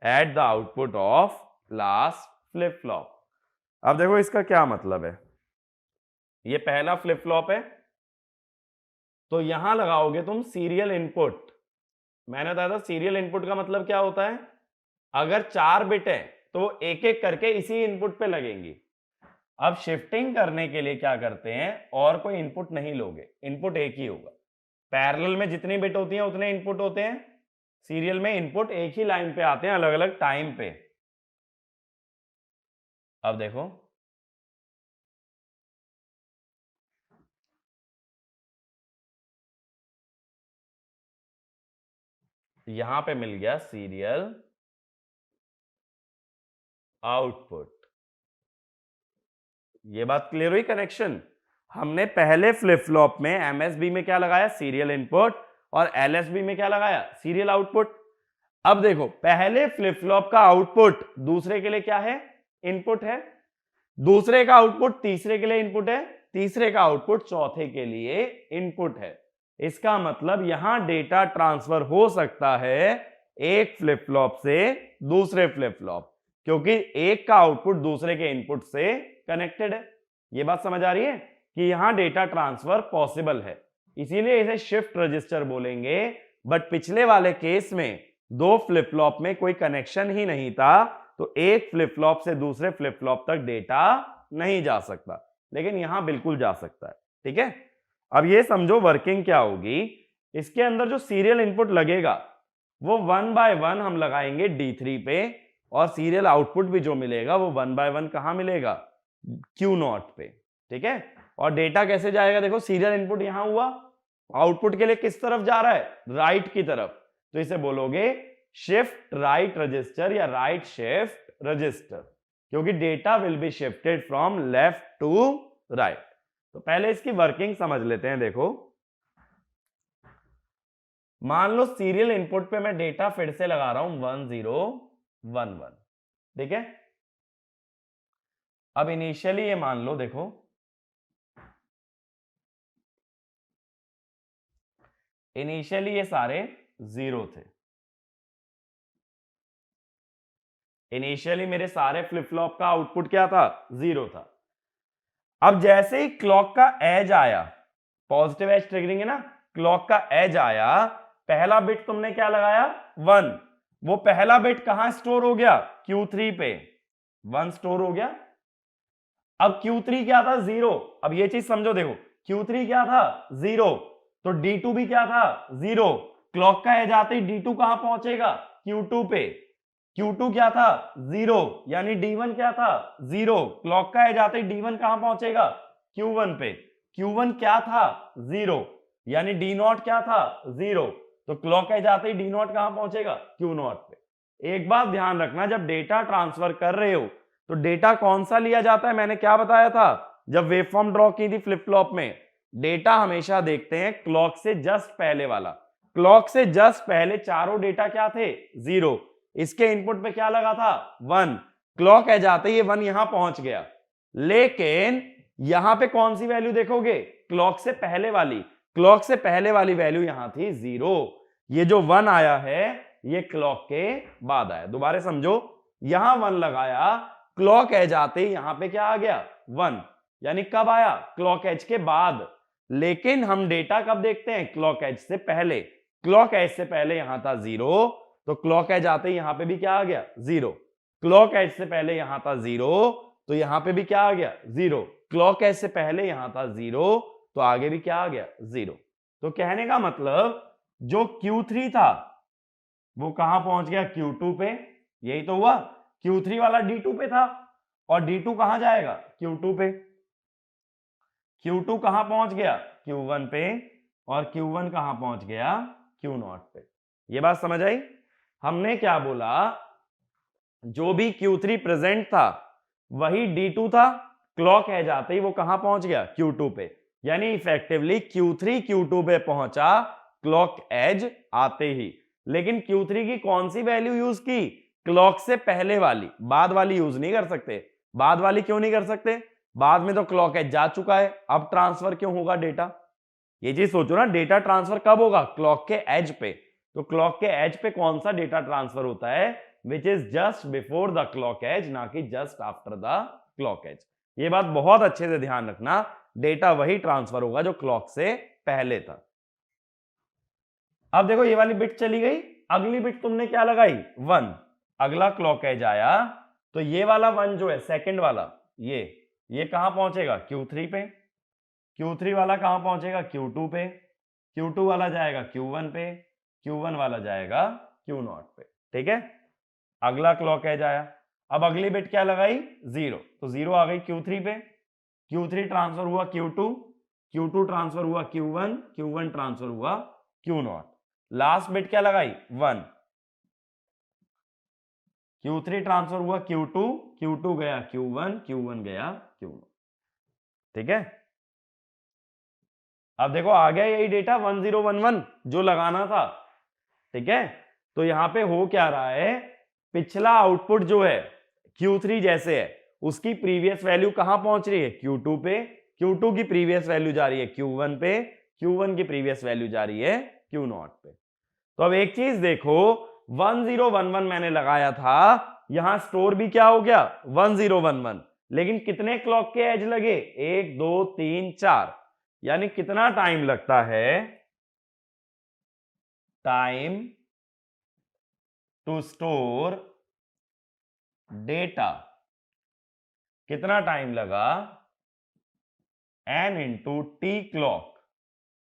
at the output of last flip flop। अब देखो इसका क्या मतलब है, ये पहला flip flop है तो यहां लगाओगे तुम सीरियल इनपुट। मैंने बताया था सीरियल इनपुट का मतलब क्या होता है, अगर 4 बिट है तो वो एक एक करके इसी इनपुट पे लगेंगी। अब शिफ्टिंग करने के लिए क्या करते हैं, और कोई इनपुट नहीं लोगे, इनपुट एक ही होगा। पैरेलल में जितनी बिट होती हैं उतने इनपुट होते हैं, सीरियल में इनपुट एक ही लाइन पे आते हैं अलग अलग टाइम पे। अब देखो यहां पे मिल गया सीरियल आउटपुट, ये बात क्लियर हुई कनेक्शन। हमने पहले फ्लिप फ्लॉप में एमएसबी में क्या लगाया, सीरियल इनपुट, और एलएसबी में क्या लगाया, सीरियल आउटपुट। अब देखो पहले फ्लिप फ्लॉप का आउटपुट दूसरे के लिए क्या है, इनपुट है, दूसरे का आउटपुट तीसरे के लिए इनपुट है, तीसरे का आउटपुट चौथे के लिए इनपुट है। इसका मतलब यहां डेटा ट्रांसफर हो सकता है एक फ्लिप फ्लॉप से दूसरे फ्लिप फ्लॉप, क्योंकि एक का आउटपुट दूसरे के इनपुट से कनेक्टेड है। यह बात समझ आ रही है कि यहां डेटा ट्रांसफर पॉसिबल है, इसीलिए इसे शिफ्ट रजिस्टर बोलेंगे। बट पिछले वाले केस में दो फ्लिप फ्लॉप में कोई कनेक्शन ही नहीं था, तो एक फ्लिप फ्लॉप से दूसरे फ्लिप फ्लॉप तक डेटा नहीं जा सकता, लेकिन यहां बिल्कुल जा सकता है। ठीक है, अब ये समझो वर्किंग क्या होगी। इसके अंदर जो सीरियल इनपुट लगेगा वो 1 बाय 1 हम लगाएंगे D3 पे, और सीरियल आउटपुट भी जो मिलेगा वो 1 बाय 1 कहां मिलेगा, Q0 पे। ठीक है, और डेटा कैसे जाएगा, देखो सीरियल इनपुट यहां हुआ, आउटपुट के लिए किस तरफ जा रहा है, राइट की तरफ, तो इसे बोलोगे शिफ्ट राइट रजिस्टर या राइट शिफ्ट रजिस्टर, क्योंकि data will be shifted from left to right. तो पहले इसकी वर्किंग समझ लेते हैं। देखो मान लो सीरियल इनपुट पे मैं डेटा फिर से लगा रहा हूं 1011, ठीक है। अब इनिशियली ये मान लो, देखो इनिशियली ये सारे 0 थे, इनिशियली मेरे सारे फ्लिप फ्लॉप का आउटपुट क्या था, 0 था। अब जैसे ही क्लॉक का एज आया, पॉजिटिव एज ट्रिगरिंग है ना, क्लॉक का एज आया, पहला बिट तुमने क्या लगाया, 1, वो पहला बिट कहां स्टोर हो गया, Q3 पे, 1 स्टोर हो गया। अब Q3 क्या था, 0। अब ये चीज समझो, देखो Q3 क्या था, 0, तो D2 भी क्या था, 0। क्लॉक का एज आते ही D2 कहां पहुंचेगा, Q2 पे। Q2 क्या था, 0, यानी D1 क्या था, 0। क्लॉक का एज आते ही D1 कहां पहुंचेगा, Q1 पे। Q1 क्या था, 0, यानी D0 क्या था, 0। तो क्लॉक एज आते ही D0 कहां पहुंचेगा, Q0 पे। एक बात ध्यान रखना, जब डेटा ट्रांसफर कर रहे हो तो डेटा कौन सा लिया जाता है, मैंने क्या बताया था जब वेवफॉर्म ड्रॉ की थी फ्लिप फ्लॉप में, डेटा हमेशा देखते हैं क्लॉक से जस्ट पहले वाला। क्लॉक से जस्ट पहले चारों डेटा क्या थे, 0। इसके इनपुट पे क्या लगा था, 1। क्लॉक एज आते ही 1 यहां पहुंच गया, लेकिन यहां पे कौन सी वैल्यू देखोगे, क्लॉक से पहले वाली। क्लॉक से पहले वाली वैल्यू यहां थी 0। ये जो 1 आया है ये क्लॉक के बाद आया। दोबारा समझो, यहां 1 लगाया, क्लॉक एज आते ही यहां पे क्या आ गया, 1, यानी कब आया, क्लॉक एज के बाद। लेकिन हम डेटा कब देखते हैं, क्लॉक एज से पहले। क्लॉक एज से पहले यहां था 0, तो क्लॉक एज आते ही यहां पे भी क्या आ गया, 0। क्लॉक एज से पहले यहां था 0, तो यहां पे भी क्या आ गया, 0। क्लॉक एज से पहले यहां था 0, तो आगे भी क्या आ गया, 0। तो कहने का मतलब जो Q3 था वो कहां पहुंच गया, Q2 पे। यही तो हुआ, Q3 वाला D2 पे था, और D2 कहां जाएगा, Q2 पे। Q2 कहां पहुंच गया, Q1 पे, और Q1 कहां पहुंच गया, Q0 पे। ये बात समझ आई। हमने क्या बोला, जो भी Q3 प्रेजेंट था वही D2 था, क्लॉक एज आते ही वो कहां पहुंच गया, Q2 पे। यानी इफेक्टिवली Q3 Q2 पे पहुंचा क्लॉक एज आते ही। लेकिन Q3 की कौन सी वैल्यू यूज की, क्लॉक से पहले वाली, बाद वाली यूज नहीं कर सकते। बाद वाली क्यों नहीं कर सकते, बाद में तो क्लॉक एज जा चुका है, अब ट्रांसफर क्यों होगा डेटा। ये चीज सोचो ना, डेटा ट्रांसफर कब होगा, क्लॉक के एज पे। तो क्लॉक के एज पे कौन सा डेटा ट्रांसफर होता है, which is just before the clock edge, ना कि just after the clock edge. ये बात बहुत अच्छे से ध्यान रखना, डेटा वही ट्रांसफर होगा जो क्लॉक से पहले था। अब देखो ये वाली बिट चली गई, अगली बिट तुमने क्या लगाई, 1। अगला क्लॉक एज आया, तो ये वाला 1 जो है सेकंड वाला, ये कहां पहुंचेगा, Q3 पे। Q3 वाला कहां पहुंचेगा, Q2 पे। Q2 वाला जाएगा Q1 पे, Q1 वाला जाएगा Q0 पे। ठीक है, अगला क्लॉक एज आया, अब अगली बिट क्या लगाई, 0, तो 0 आ गई Q3 पे। Q3 ट्रांसफर हुआ Q2, Q2 ट्रांसफर हुआ Q1, Q1 ट्रांसफर हुआ Q0। लास्ट बिट क्या लगाई, 1। Q3 ट्रांसफर हुआ Q2, Q2 गया Q1, Q1 गया Q0। ठीक है। अब देखो आ गया यही डेटा 1011 जो लगाना था, ठीक है। तो यहां पे हो क्या रहा है, पिछला आउटपुट जो है Q3 जैसे है उसकी प्रीवियस वैल्यू कहां पहुंच रही है, Q2 पे, Q2 की प्रीवियस वैल्यू जा रही है Q1 पे, Q1 की प्रीवियस वैल्यू जा रही है Q0 पे। तो अब एक चीज देखो, 1011 मैंने लगाया था, यहां स्टोर भी क्या हो गया 1011, लेकिन कितने क्लॉक के एज लगे, 1 2 3 4, यानी कितना टाइम लगता है, टाइम टू स्टोर डेटा, कितना टाइम लगा, n into T clock,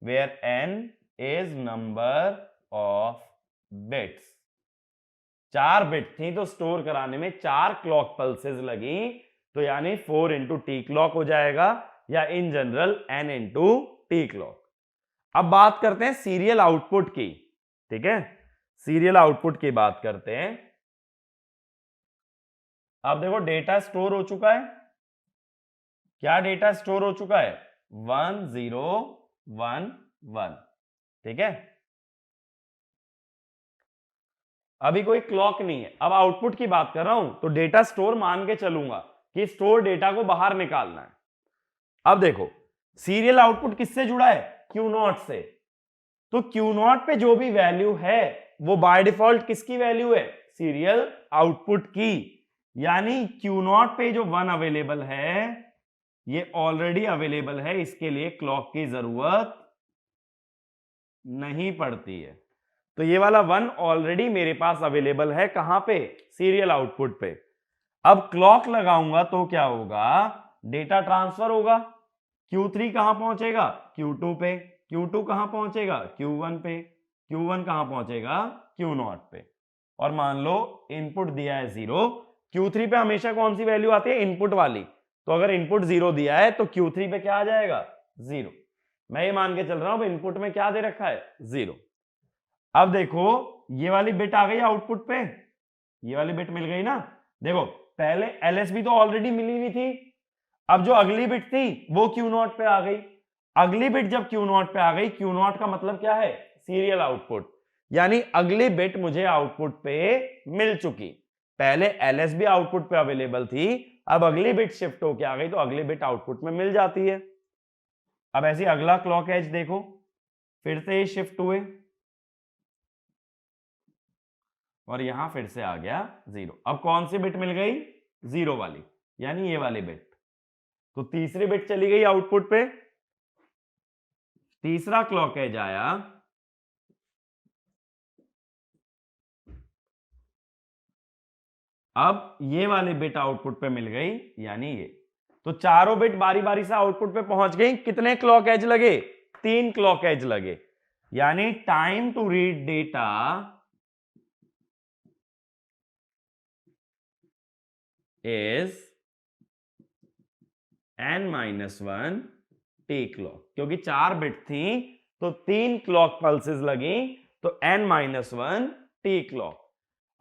where n is number of bits. 4 bit थी तो स्टोर कराने में 4 क्लॉक पल्सेस लगी, तो यानी 4 इंटू टी क्लॉक हो जाएगा, या in general n into T clock. अब बात करते हैं सीरियल आउटपुट की, ठीक है, सीरियल आउटपुट की बात करते हैं। अब देखो डेटा स्टोर हो चुका है, क्या डेटा स्टोर हो चुका है, 1011, ठीक है। अभी कोई क्लॉक नहीं है, अब आउटपुट की बात कर रहा हूं तो डेटा स्टोर मान के चलूंगा कि स्टोर डेटा को बाहर निकालना है। अब देखो सीरियल आउटपुट किससे जुड़ा है, Q0 से, तो Q0 पे जो भी वैल्यू है वो बाय डिफॉल्ट किसकी वैल्यू है, सीरियल आउटपुट की, यानी Q0 पे जो 1 अवेलेबल है ये ऑलरेडी अवेलेबल है, इसके लिए क्लॉक की जरूरत नहीं पड़ती है। तो ये वाला 1 ऑलरेडी मेरे पास अवेलेबल है, कहां पे, सीरियल आउटपुट पे। अब क्लॉक लगाऊंगा तो क्या होगा, डेटा ट्रांसफर होगा, Q3 कहां पहुंचेगा, Q2 पे, Q2 कहां पहुंचेगा, Q1 पे, Q1 कहां पहुंचेगा, Q0 पे। और मान लो इनपुट दिया है 0, Q3 पे हमेशा कौन सी वैल्यू आती है, इनपुट वाली, तो अगर इनपुट 0 दिया है तो Q3 पे क्या आ जाएगा, 0। मैं ये मान के चल रहा हूं इनपुट में क्या दे रखा है, 0। अब देखो ये वाली बिट आ गई आउटपुट पे, ये वाली बिट मिल गई ना, देखो पहले LSB तो ऑलरेडी मिली हुई थी, अब जो अगली बिट थी वो Q0 पे आ गई, अगली बिट जब Q0 पे आ गई, Q0 का मतलब क्या है, सीरियल आउटपुट, यानी अगली बिट मुझे आउटपुट पे मिल चुकी, पहले LSB आउटपुट पे अवेलेबल थी, अब अगली बिट शिफ्ट होके आ गई तो अगली बिट आउटपुट में मिल जाती है। अब ऐसे अगला क्लॉक एज देखो, फिर से ये शिफ्ट हुए और यहां फिर से आ गया 0, अब कौन सी बिट मिल गई, 0 वाली, यानी ये वाली बिट, तो तीसरी बिट चली गई आउटपुट पे, तीसरा क्लॉक एज आया, अब ये वाली बिट आउटपुट पे मिल गई, यानी ये, तो चारों बिट बारी बारी से आउटपुट पे पहुंच गई, कितने क्लॉक एज लगे, 3 क्लॉक एज लगे, यानी time to read data is n-1 T clock, क्योंकि 4 बिट थी तो 3 क्लॉक पल्सेस लगी, तो n-1 टी क्लॉक।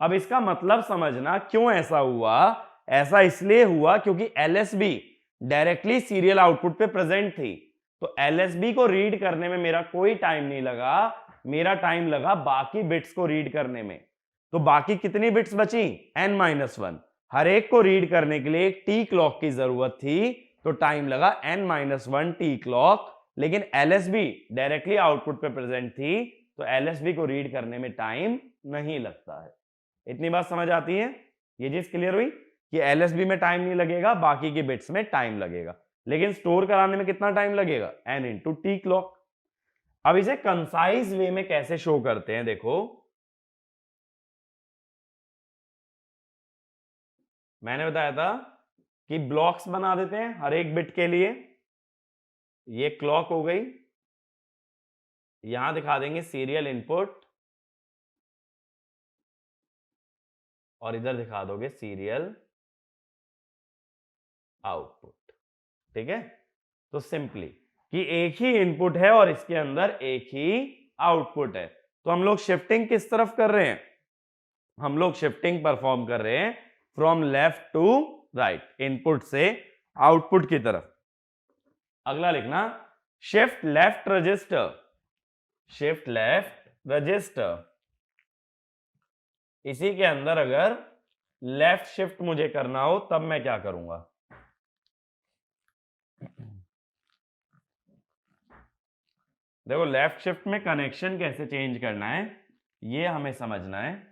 अब इसका मतलब समझना क्यों ऐसा हुआ, ऐसा इसलिए हुआ क्योंकि LSB डायरेक्टली सीरियल आउटपुट पे प्रेजेंट थी, तो LSB को रीड करने में मेरा कोई टाइम नहीं लगा, मेरा टाइम लगा बाकी बिट्स को रीड करने में। तो बाकी कितनी बिट्स बची, n-1, हर एक को रीड करने के लिए एक टी क्लॉक की जरूरत थी, तो टाइम लगा n-1 टी क्लॉक, लेकिन LSB डायरेक्टली आउटपुट पे प्रेजेंट थी, तो LSB को रीड करने में टाइम नहीं लगता है। इतनी बात समझ आती है, ये चीज क्लियर हुई कि LSB में टाइम नहीं लगेगा, बाकी की बिट्स में टाइम लगेगा, लेकिन स्टोर कराने में कितना टाइम लगेगा, n इंटू टी क्लॉक। अब इसे कंसाइज वे में कैसे शो करते हैं, देखो मैंने बताया था कि ब्लॉक्स बना देते हैं हर एक बिट के लिए, ये क्लॉक हो गई, यहां दिखा देंगे सीरियल इनपुट और इधर दिखा दोगे सीरियल आउटपुट, ठीक है। तो सिंपली कि एक ही इनपुट है और इसके अंदर एक ही आउटपुट है, तो हम लोग शिफ्टिंग किस तरफ कर रहे हैं, हम लोग शिफ्टिंग परफॉर्म कर रहे हैं from left to right, input से आउटपुट की तरफ। अगला लिखना shift left register, shift left register. इसी के अंदर अगर लेफ्ट शिफ्ट मुझे करना हो तब मैं क्या करूंगा? देखो लेफ्ट शिफ्ट में कनेक्शन कैसे चेंज करना है ये हमें समझना है।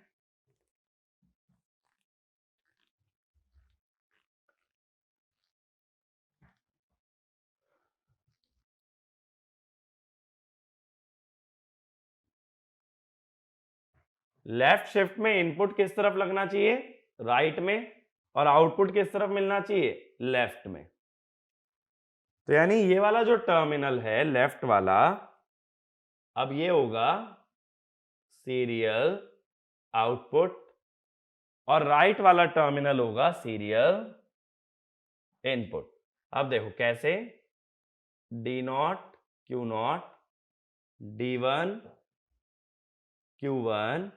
लेफ्ट शिफ्ट में इनपुट किस तरफ लगना चाहिए? राइट में, और आउटपुट किस तरफ मिलना चाहिए? लेफ्ट में। तो यानी ये वाला जो टर्मिनल है लेफ्ट वाला, अब ये होगा सीरियल आउटपुट, और राइट वाला टर्मिनल होगा सीरियल इनपुट। अब देखो कैसे, D naught Q naught, D one Q one,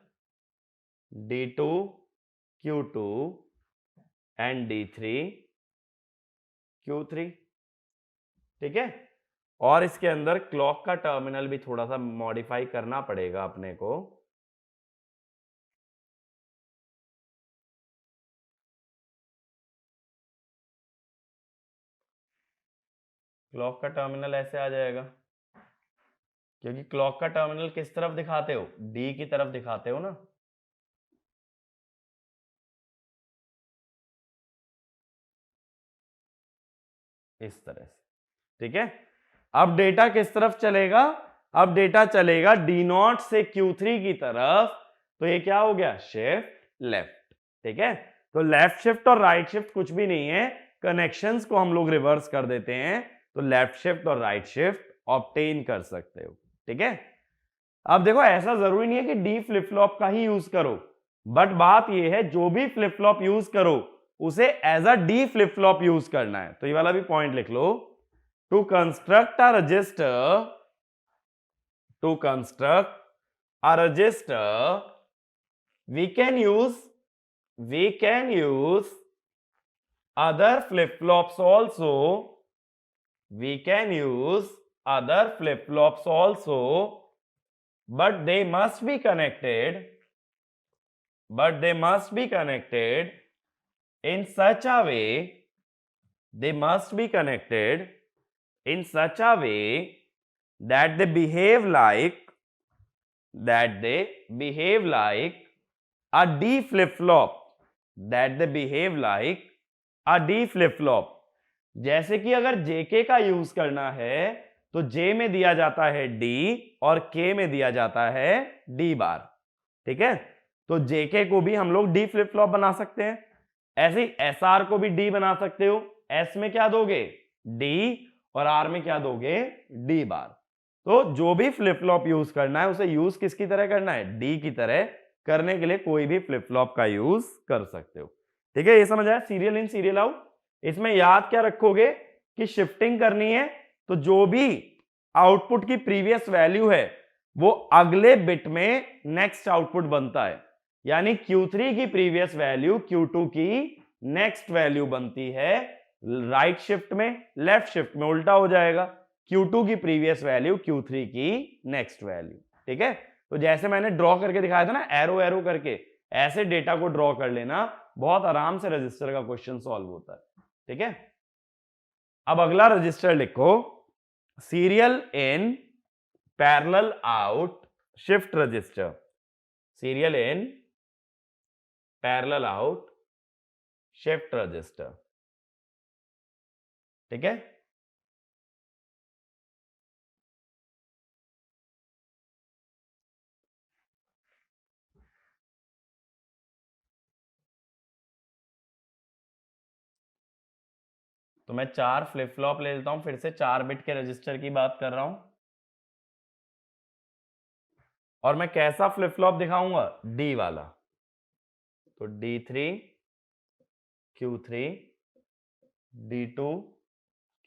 D two Q two and D three Q three. ठीक है, और इसके अंदर क्लॉक का टर्मिनल भी थोड़ा सा मॉडिफाई करना पड़ेगा अपने को। क्लॉक का टर्मिनल ऐसे आ जाएगा, क्योंकि क्लॉक का टर्मिनल किस तरफ दिखाते हो? डी की तरफ दिखाते हो ना। इस तरह से, ठीक है। अब डेटा किस तरफ चलेगा? अब डेटा चलेगा डी नॉट से क्यू थ्री की तरफ, तो ये क्या हो गया? Shift left. ठीक है, तो लेफ्ट शिफ्ट और राइट शिफ्ट कुछ भी नहीं है, कनेक्शंस को हम लोग रिवर्स कर देते हैं, तो लेफ्ट शिफ्ट और राइट शिफ्ट ऑब्टेन कर सकते हो। ठीक है, अब देखो ऐसा जरूरी नहीं है कि डी फ्लिप फ्लॉप का ही यूज करो, बट बात यह है जो भी फ्लिप फ्लॉप यूज करो उसे as a D flip flop use करना है। तो ये वाला भी पॉइंट लिख लो, to construct a register, to construct a register we can use other flip flops also, we can use other flip flops also, but they must be connected, in such a way, they must be connected in such a way that they behave like a D flip flop, that they behave like a D flip flop। जैसे कि अगर JK का use करना है तो J में दिया जाता है D और K में दिया जाता है D बार। ठीक है, तो JK को भी हम लोग D फ्लिप फ्लॉप बना सकते हैं, ऐसे ही SR को भी D बना सकते हो। S में क्या दोगे? D, और R में क्या दोगे? D बार। तो जो भी फ्लिप फ्लॉप यूज करना है उसे यूज किसकी तरह करना है? D की तरह करने के लिए कोई भी फ्लिप फ्लॉप का यूज कर सकते हो। ठीक है, ये समझ आया? Serial in serial out. इसमें याद क्या रखोगे कि शिफ्टिंग करनी है तो जो भी आउटपुट की प्रीवियस वैल्यू है वो अगले बिट में नेक्स्ट आउटपुट बनता है, यानी Q3 की प्रीवियस वैल्यू Q2 की नेक्स्ट वैल्यू बनती है। राइट शिफ्ट में, लेफ्ट शिफ्ट में उल्टा हो जाएगा, Q2 की प्रीवियस वैल्यू Q3 की नेक्स्ट वैल्यू। ठीक है, तो जैसे मैंने ड्रॉ करके दिखाया था ना, एरो एरो करके, ऐसे डेटा को ड्रॉ कर लेना, बहुत आराम से रजिस्टर का क्वेश्चन सॉल्व होता है। ठीक है, अब अगला रजिस्टर लिखो, serial in parallel out shift register, serial in parallel out shift register. ठीक है, तो मैं 4 फ्लिप फ्लॉप ले लेता हूं, फिर से 4 बिट के रजिस्टर की बात कर रहा हूं, और मैं कैसा फ्लिप फ्लॉप दिखाऊंगा? डी वाला। तो D3 Q3, D2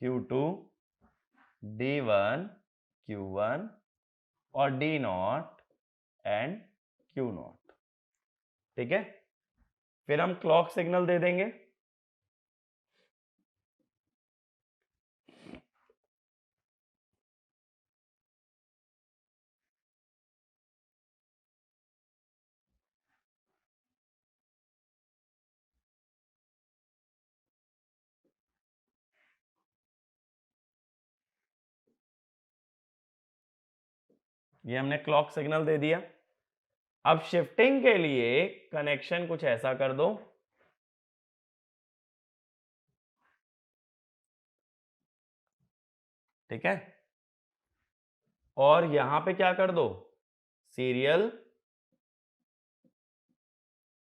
Q2, D1 Q1 और D0 एंड Q0। ठीक है, फिर हम क्लॉक सिग्नल दे देंगे। ये हमने क्लॉक सिग्नल दे दिया। अब शिफ्टिंग के लिए कनेक्शन कुछ ऐसा कर दो, ठीक है, और यहां पे क्या कर दो, सीरियल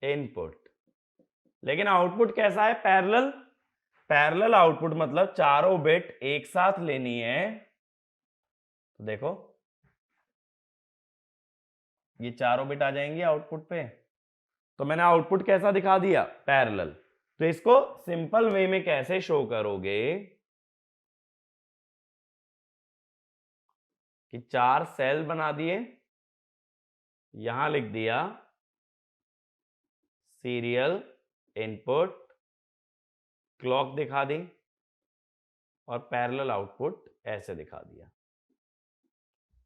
इनपुट। लेकिन आउटपुट कैसा है, पैरेलल। पैरेलल आउटपुट मतलब चारों बिट एक साथ लेनी है। तो देखो ये चारों बिट आ जाएंगी आउटपुट पे। तो मैंने आउटपुट कैसा दिखा दिया, पैरेलल। तो इसको सिंपल वे में कैसे शो करोगे कि 4 सेल बना दिए, यहां लिख दिया सीरियल इनपुट, क्लॉक दिखा दी और पैरेलल आउटपुट ऐसे दिखा दिया,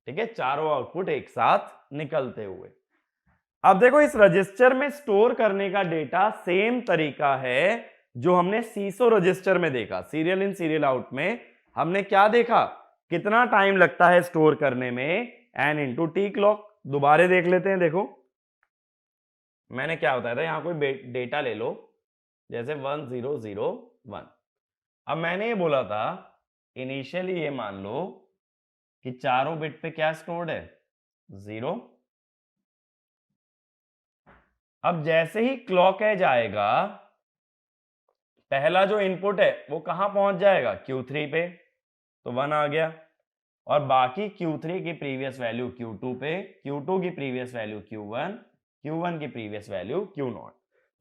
ठीक है, चारों आउटपुट एक साथ निकलते हुए। अब देखो इस रजिस्टर में स्टोर करने का डेटा सेम तरीका है जो हमने सीसो रजिस्टर में देखा, सीरियल इन सीरियल आउट में हमने क्या देखा, कितना टाइम लगता है स्टोर करने में, n इंटू टी क्लॉक। दोबारा देख लेते हैं। देखो मैंने क्या बताया था, यहां कोई डेटा ले लो जैसे 1001। अब मैंने ये बोला था इनिशियली ये मान लो कि चारों बिट पे क्या स्टोर्ड है, 0। अब जैसे ही क्लॉक एज आएगा पहला जो इनपुट है वो कहां पहुंच जाएगा, Q3 पे, तो 1 आ गया। और बाकी Q3 की प्रीवियस वैल्यू Q2 पे, Q2 की प्रीवियस वैल्यू Q1, Q1 की प्रीवियस वैल्यू Q0।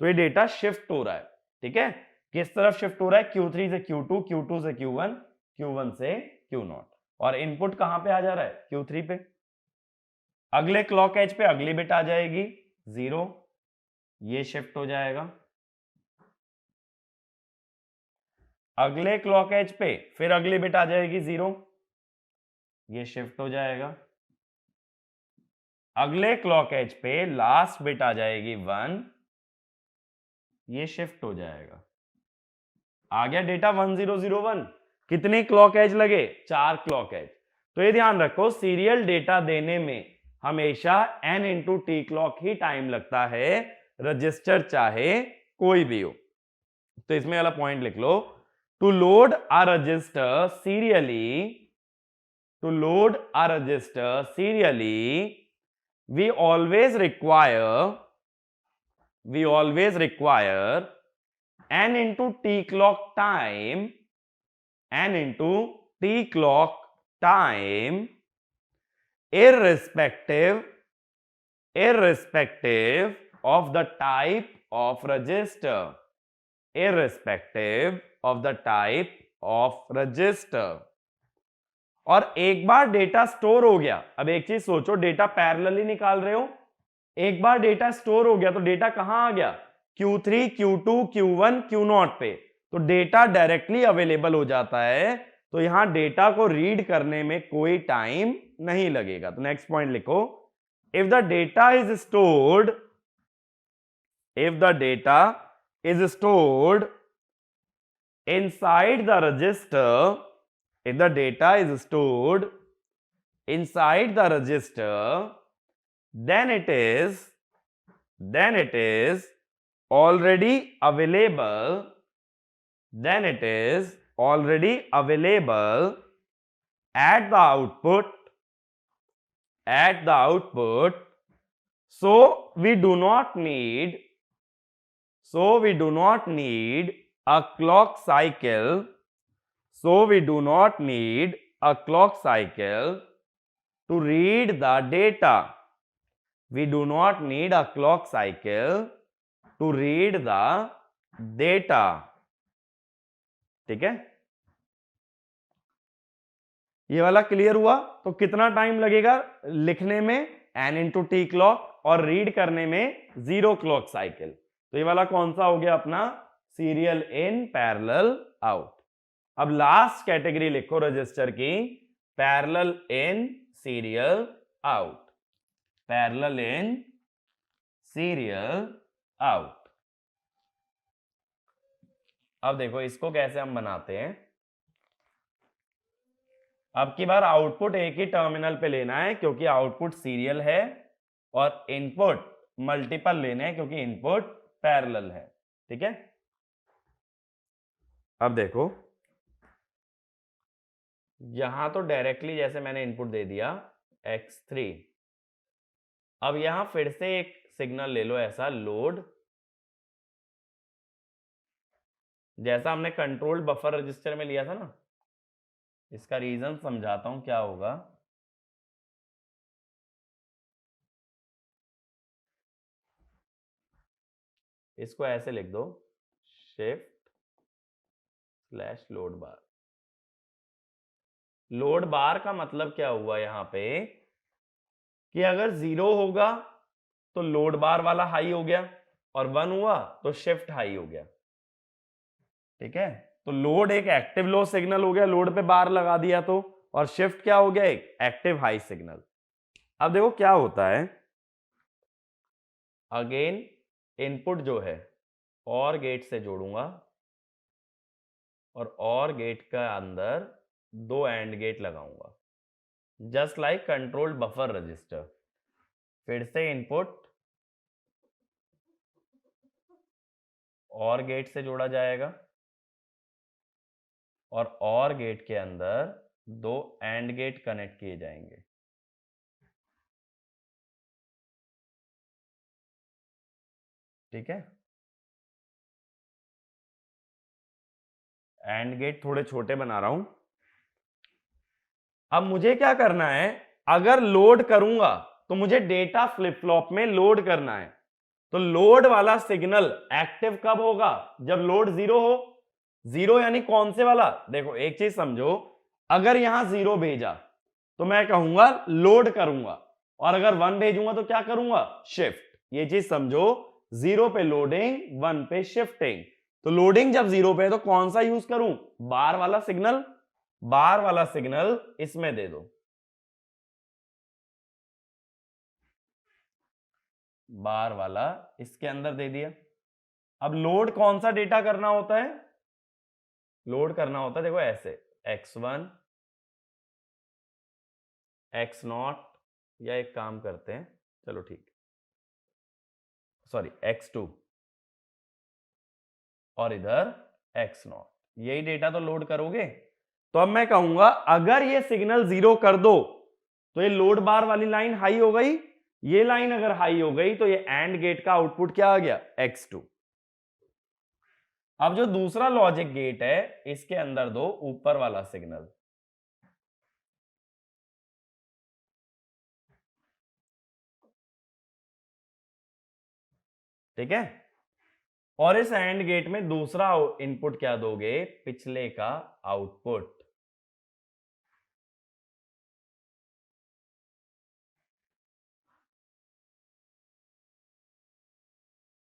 तो ये डेटा शिफ्ट हो रहा है, ठीक है, किस तरफ शिफ्ट हो रहा है, Q3 से Q2, Q2 से Q1, Q1 से Q0। और इनपुट कहां पे आ जा रहा है, Q3 पे। अगले क्लॉक एज पे अगली बिट आ जाएगी 0, ये शिफ्ट हो जाएगा। अगले क्लॉक एज पे फिर अगली बिट आ जाएगी 0, ये शिफ्ट हो जाएगा। अगले क्लॉक एज पे लास्ट बिट आ जाएगी 1, ये शिफ्ट हो जाएगा। आ गया डेटा 1001। कितने क्लॉक एज लगे, 4 क्लॉक एज। तो ये ध्यान रखो सीरियल डेटा देने में हमेशा n इंटू टी क्लॉक ही टाइम लगता है, रजिस्टर चाहे कोई भी हो। तो इसमें वाला पॉइंट लिख लो, to load a register serially, to load a register serially we always require n into t clock time, n into t clock time, irrespective of the type of register, irrespective of the type of register। और एक बार data store हो गया, अब एक चीज सोचो, data parallelly निकाल रहे हो, एक बार डेटा स्टोर हो गया तो डेटा कहां आ गया, Q3, Q2, Q1, Q0 पे। तो डेटा डायरेक्टली अवेलेबल हो जाता है, तो यहां डेटा को रीड करने में कोई टाइम नहीं लगेगा। तो नेक्स्ट पॉइंट लिखो, if the data is stored, if the data is stored inside the register, if the data is stored inside the register, then it is already available, then it is already available at the output, so we do not need a clock cycle, so we do not need a clock cycle to read the data, we do not need a clock cycle to read the data, ठीक है, ये वाला clear हुआ। तो कितना time लगेगा लिखने में, n इंटू टी क्लॉक, और रीड करने में 0 क्लॉक साइकिल। तो ये वाला कौन सा हो गया अपना, सीरियल इन पैरेलल आउट। अब लास्ट कैटेगरी लिखो रजिस्टर की, parallel in serial out, parallel in serial out. अब देखो इसको कैसे हम बनाते हैं। अब की बार आउटपुट एक ही टर्मिनल पे लेना है क्योंकि आउटपुट सीरियल है, और इनपुट मल्टीपल लेने हैं क्योंकि इनपुट पैरेलल है। ठीक है, अब देखो यहां तो डायरेक्टली जैसे मैंने इनपुट दे दिया x3, अब यहां फिर से एक सिग्नल ले लो ऐसा लोड, जैसा हमने कंट्रोल्ड बफर रजिस्टर में लिया था ना। इसका रीजन समझाता हूं क्या होगा। इसको ऐसे लिख दो, शिफ्ट स्लैश लोड बार। लोड बार का मतलब क्या हुआ यहां पे कि अगर 0 होगा तो लोड बार वाला हाई हो गया, और 1 हुआ तो शिफ्ट हाई हो गया। ठीक है, तो लोड एक एक्टिव लो सिग्नल हो गया, लोड पे बार लगा दिया तो, और शिफ्ट क्या हो गया, एक एक्टिव हाई सिग्नल। अब देखो क्या होता है, अगेन इनपुट जो है और गेट से जोड़ूंगा, और गेट का अंदर 2 एंड गेट लगाऊंगा, just like controlled buffer register. फिर से इनपुट और गेट से जोड़ा जाएगा, और गेट के अंदर 2 एंड गेट कनेक्ट किए जाएंगे। ठीक है, एंड गेट थोड़े छोटे बना रहा हूं। अब मुझे क्या करना है, अगर लोड करूंगा तो मुझे डेटा फ्लिप फ्लॉप में लोड करना है, तो लोड वाला सिग्नल एक्टिव कब होगा, जब लोड 0 हो। 0 यानी कौन से वाला, देखो एक चीज समझो, अगर यहां 0 भेजा तो मैं कहूंगा लोड करूंगा, और अगर 1 भेजूंगा तो क्या करूंगा, शिफ्ट। ये चीज समझो, 0 पे लोडिंग, 1 पे शिफ्टिंग। तो लोडिंग जब 0 पे है तो कौन सा यूज करूं, बार वाला सिग्नल। बार वाला सिग्नल इसमें दे दो, बार वाला इसके अंदर दे दिया। अब लोड कौन सा डेटा करना होता है, लोड करना होता है देखो ऐसे, x1 x0, या एक काम करते हैं, चलो ठीक, सॉरी x2, और इधर x0, यही डेटा तो लोड करोगे। तो अब मैं कहूंगा अगर ये सिग्नल 0 कर दो तो ये लोड बार वाली लाइन हाई हो गई, ये लाइन अगर हाई हो गई तो ये एंड गेट का आउटपुट क्या आ गया, x2। अब जो दूसरा लॉजिक गेट है इसके अंदर दो ऊपर वाला सिग्नल, ठीक है, और इस एंड गेट में दूसरा इनपुट क्या दोगे, पिछले का आउटपुट।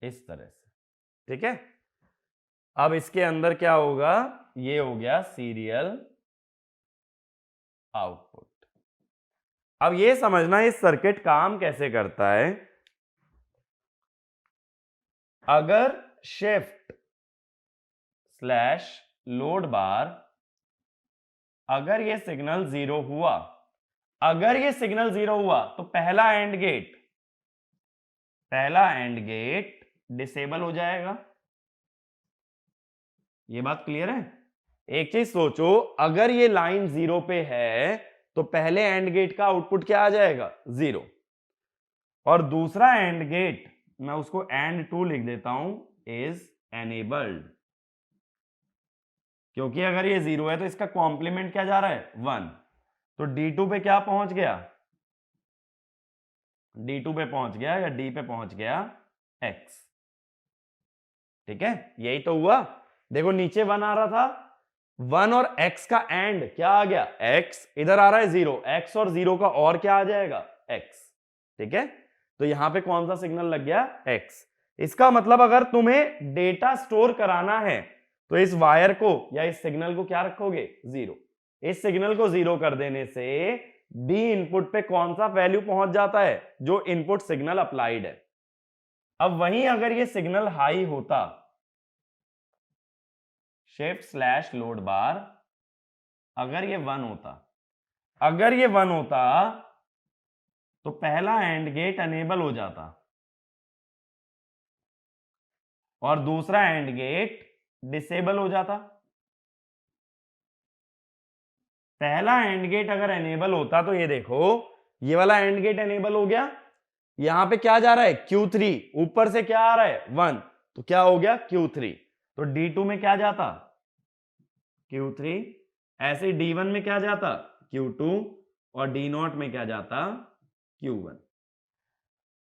इस तरह से, ठीक है। अब इसके अंदर क्या होगा, ये हो गया सीरियल आउटपुट। अब ये समझना ये सर्किट काम कैसे करता है। अगर शिफ्ट स्लैश लोड बार, अगर ये सिग्नल 0 हुआ, अगर ये सिग्नल 0 हुआ तो पहला एंड गेट डिसेबल हो जाएगा। ये बात क्लियर है। एक चीज सोचो, अगर ये लाइन 0 पे है तो पहले एंड गेट का आउटपुट क्या आ जाएगा, 0, और दूसरा एंड गेट मैं उसको एंड 2 लिख देता हूं, इज एनेबल्ड, क्योंकि अगर ये 0 है तो इसका कॉम्प्लीमेंट क्या जा रहा है, 1। तो D2 पे क्या पहुंच गया, D2 पे पहुंच गया, या D पे पहुंच गया X। ठीक है, यही तो हुआ। देखो नीचे 1 आ रहा था, 1 और X का एंड क्या आ गया, X, इधर आ रहा है 0, X और 0 का और क्या आ जाएगा, X। ठीक है, तो यहां पे कौन सा सिग्नल लग गया, X। इसका मतलब अगर तुम्हें डेटा स्टोर कराना है तो इस वायर को या इस सिग्नल को क्या रखोगे, 0। इस सिग्नल को 0 कर देने से D इनपुट पे कौन सा वैल्यू पहुंच जाता है, जो इनपुट सिग्नल अप्लाइड है। अब वहीं अगर ये सिग्नल हाई होता, शिफ्ट स्लैश लोड बार, अगर ये 1 होता अगर ये 1 होता तो पहला एंड गेट अनेबल हो जाता और दूसरा एंड गेट डिसेबल हो जाता। पहला एंड गेट अगर एनेबल होता तो ये देखो, ये वाला एंड गेट एनेबल हो गया, यहां पे क्या जा रहा है Q3, ऊपर से क्या आ रहा है 1, तो क्या हो गया Q3, तो D2 में क्या जाता Q3, ऐसे D1 में क्या जाता Q2 और D0 में क्या जाता Q1।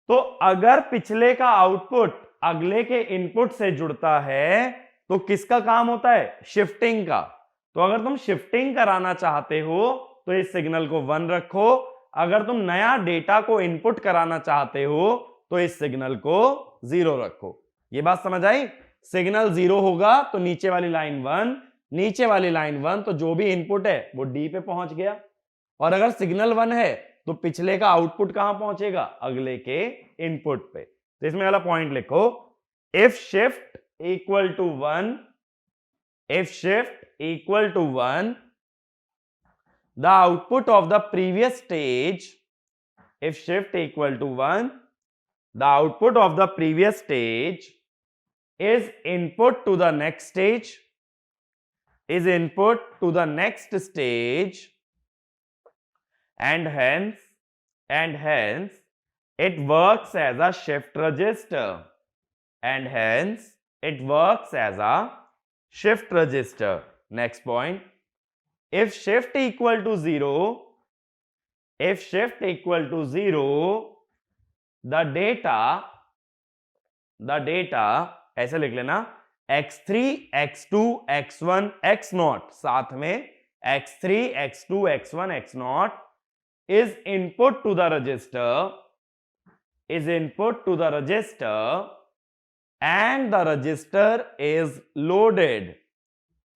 तो अगर पिछले का आउटपुट अगले के इनपुट से जुड़ता है तो किसका काम होता है, शिफ्टिंग का। तो अगर तुम शिफ्टिंग कराना चाहते हो तो इस सिग्नल को 1 रखो, अगर तुम नया डेटा को इनपुट कराना चाहते हो तो इस सिग्नल को 0 रखो। ये बात समझ आई, सिग्नल 0 होगा तो नीचे वाली लाइन 1, नीचे वाली लाइन 1, तो जो भी इनपुट है वो D पे पहुंच गया, और अगर सिग्नल 1 है तो पिछले का आउटपुट कहां पहुंचेगा, अगले के इनपुट पे। तो इसमें वाला पॉइंट लिखो, if shift equal to 1, if shift equal to 1, the output of the previous stage, if shift equal to 1, the output of the previous stage is input to the next stage, is input to the next stage, and hence it works as a shift register, and hence it works as a shift register. Next point, if shift equal to 0, if shift equal to 0, the data ऐसे लिख लेना x3 x2 x1 x0, साथ में x3 x2 x1 x0 is input to the register, is input to the register, and the register is loaded,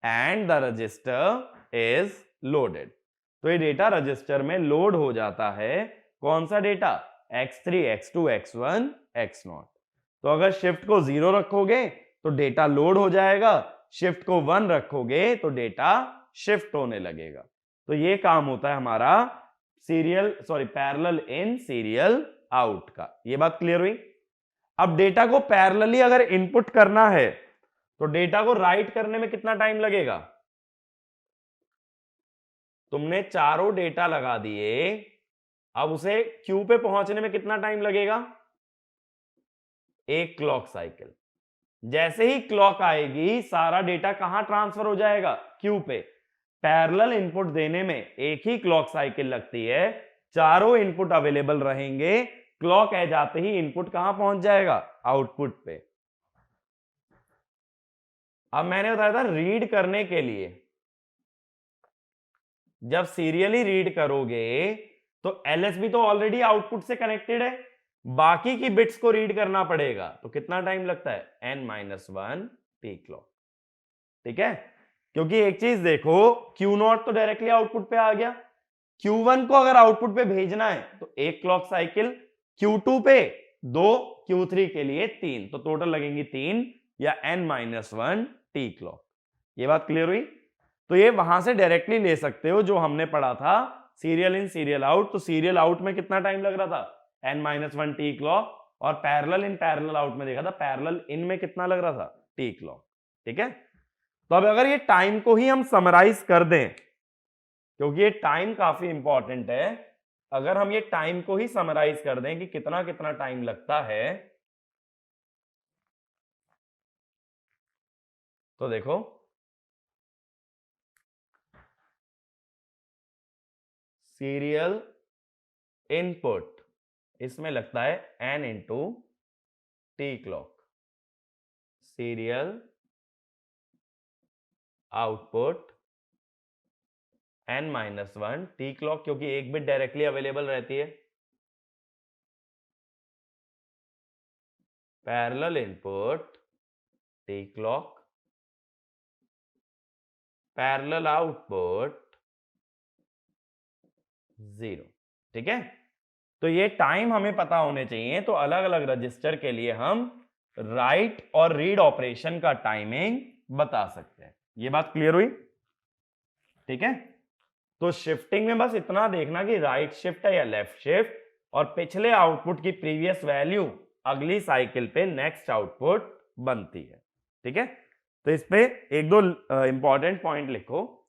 and the register is loaded। तो ये data register में load हो जाता है, कौन सा data, x3 x2 x1 x0। तो अगर शिफ्ट को 0 रखोगे तो डेटा लोड हो जाएगा, शिफ्ट को 1 रखोगे तो डेटा शिफ्ट होने लगेगा। तो ये काम होता है हमारा पैरेलल इन सीरियल आउट का। ये बात क्लियर हुई। अब डेटा को पैरेलली अगर इनपुट करना है तो डेटा को राइट करने में कितना टाइम लगेगा, तुमने चारों डेटा लगा दिए, अब उसे क्यू पे पहुंचने में कितना टाइम लगेगा, एक क्लॉक साइकिल। जैसे ही क्लॉक आएगी सारा डेटा कहां ट्रांसफर हो जाएगा, क्यू पे। पैरेलल इनपुट देने में एक ही क्लॉक साइकिल लगती है, चारों इनपुट अवेलेबल रहेंगे, क्लॉक आ जाते ही इनपुट कहां पहुंच जाएगा, आउटपुट पे। अब मैंने बताया था रीड करने के लिए, जब सीरियली रीड करोगे तो एलएसबी तो ऑलरेडी आउटपुट से कनेक्टेड है, बाकी की बिट्स को रीड करना पड़ेगा, तो कितना टाइम लगता है n-1 t क्लॉक। ठीक है, क्योंकि एक चीज देखो, Q0 तो डायरेक्टली आउटपुट पे आ गया, Q1 को अगर आउटपुट पे भेजना है तो एक क्लॉक साइकिल, Q2 पे 2, Q3 के लिए 3, तो टोटल लगेंगी 3 या n-1 t क्लॉक। ये बात क्लियर हुई। तो ये वहां से डायरेक्टली ले सकते हो जो हमने पढ़ा था सीरियल इन सीरियल आउट। तो सीरियल आउट में कितना टाइम लग रहा था, n-1 t क्लॉक, और पैरेलल इन पैरेलल आउट में देखा था पैरेलल इन में कितना लग रहा था, t क्लॉक। ठीक है, तो अब अगर ये टाइम को ही हम समराइज कर दें, क्योंकि ये टाइम काफी इंपॉर्टेंट है, अगर हम ये टाइम को ही समराइज कर दें कि कितना कितना टाइम लगता है, तो देखो सीरियल इनपुट इसमें लगता है n into t clock, serial output n-1 t clock, क्योंकि एक बिट डायरेक्टली अवेलेबल रहती है। Parallel input t clock, parallel output 0। ठीक है, तो ये टाइम हमें पता होने चाहिए, तो अलग अलग रजिस्टर के लिए हम राइट और रीड ऑपरेशन का टाइमिंग बता सकते हैं। ये बात क्लियर हुई। ठीक है, तो शिफ्टिंग में बस इतना देखना कि राइट शिफ्ट है या लेफ्ट शिफ्ट, और पिछले आउटपुट की प्रीवियस वैल्यू अगली साइकिल पे नेक्स्ट आउटपुट बनती है। ठीक है, तो इस पे एक दो इंपॉर्टेंट पॉइंट लिखो।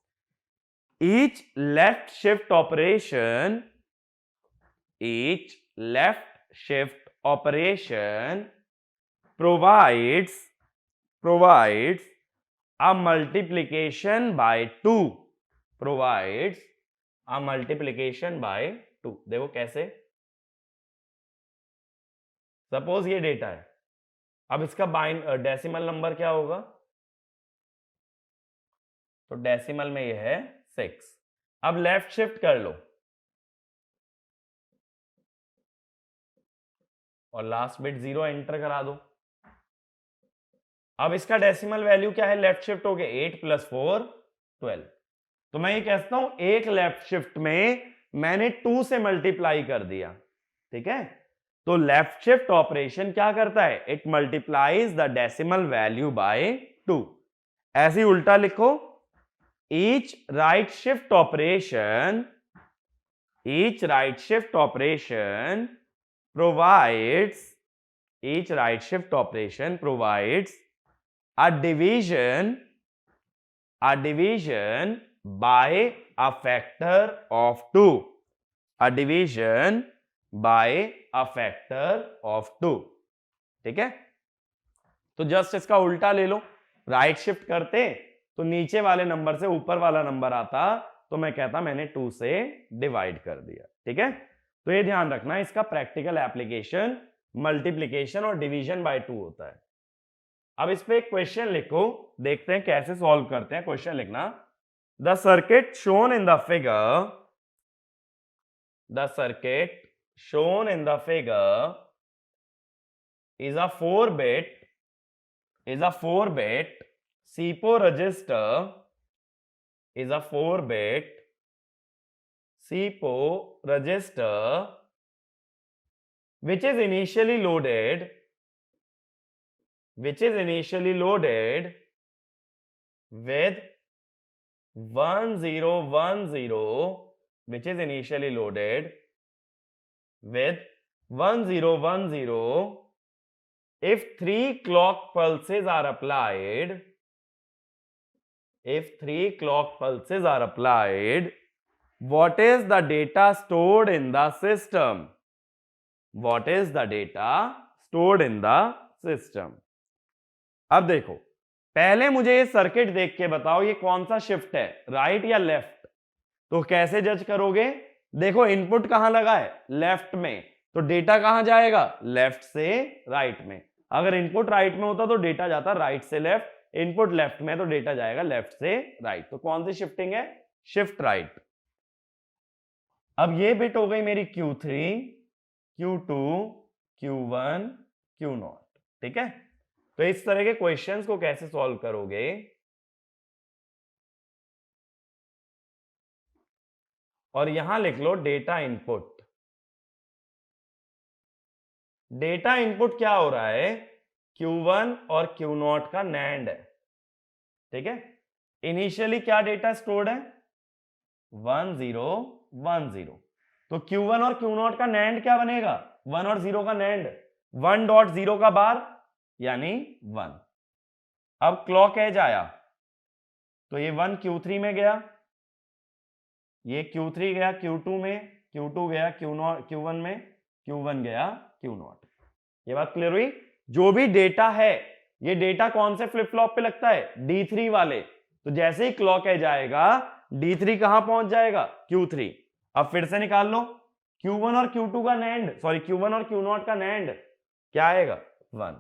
Each left shift operation provides a multiplication by 2, provides a multiplication by 2। देखो कैसे, सपोज ये डेटा है, अब इसका डेसिमल नंबर क्या होगा, तो डेसिमल में ये है 6। अब लेफ्ट शिफ्ट कर लो और लास्ट बिट 0 एंटर करा दो। अब इसका डेसिमल वैल्यू क्या है, लेफ्ट शिफ्ट हो गया 8 + 4 12। तो मैं ये कहता हूं एक लेफ्ट शिफ्ट में मैंने 2 से मल्टीप्लाई कर दिया। ठीक है, तो लेफ्ट शिफ्ट ऑपरेशन क्या करता है, it multiplies the decimal value by 2। ऐसे ही उल्टा लिखो, each right shift operation provides a division by a factor of 2, a division by a factor of 2। ठीक है, तो जस्ट इसका उल्टा ले लो, राइट शिफ्ट करते तो नीचे वाले नंबर से ऊपर वाला नंबर आता, तो मैं कहता मैंने 2 से डिवाइड कर दिया। ठीक है, तो ये ध्यान रखना, इसका प्रैक्टिकल एप्लीकेशन मल्टीप्लीकेशन और डिवीजन बाय 2 होता है। अब इस पे एक क्वेश्चन लिखो, देखते हैं कैसे सॉल्व करते हैं। क्वेश्चन लिखना, the circuit shown in the figure is a 4-bit SIPO register, which is initially loaded with 1010, which is initially loaded with 1010 if 3 clock pulses are applied, what is the data stored in the system? अब देखो, पहले मुझे ये circuit देख के बताओ ये कौन सा शिफ्ट है, राइट या लेफ्ट। तो कैसे जज करोगे, देखो इनपुट कहां लगा है, लेफ्ट में, तो डेटा कहां जाएगा, लेफ्ट से राइट में। अगर इनपुट राइट में होता तो डेटा जाता राइट से लेफ्ट, इनपुट लेफ्ट में तो डेटा जाएगा लेफ्ट से राइट। तो कौन सी शिफ्टिंग है, शिफ्ट राइट। अब ये बिट हो गई मेरी Q3, Q2, Q1, Q0। ठीक है, तो इस तरह के क्वेश्चंस को कैसे सॉल्व करोगे, और यहां लिख लो डेटा इनपुट। डेटा इनपुट क्या हो रहा है, Q1 और Q0 का NAND है। ठीक है, इनिशियली क्या डेटा स्टोर्ड है, 1 0 1 0। तो Q1 और Q0 का NAND क्या बनेगा, 1 और 0 का NAND, 1.0 का बार यानी 1। अब क्लॉक एज आया तो ये 1 Q3 में गया, ये Q3 गया Q2 में, Q2 गया Q1 में, Q1 गया Q0। ये बात क्लियर हुई। जो भी डेटा है ये डेटा कौन से फ्लिप फ्लॉप पे लगता है, D3 वाले। तो जैसे ही क्लॉक एज आएगा D3 कहां पहुंच जाएगा, Q3। अब फिर से निकाल लो, Q1 और Q2 का NAND, सॉरी Q1 और Q0 का NAND क्या आएगा, 1।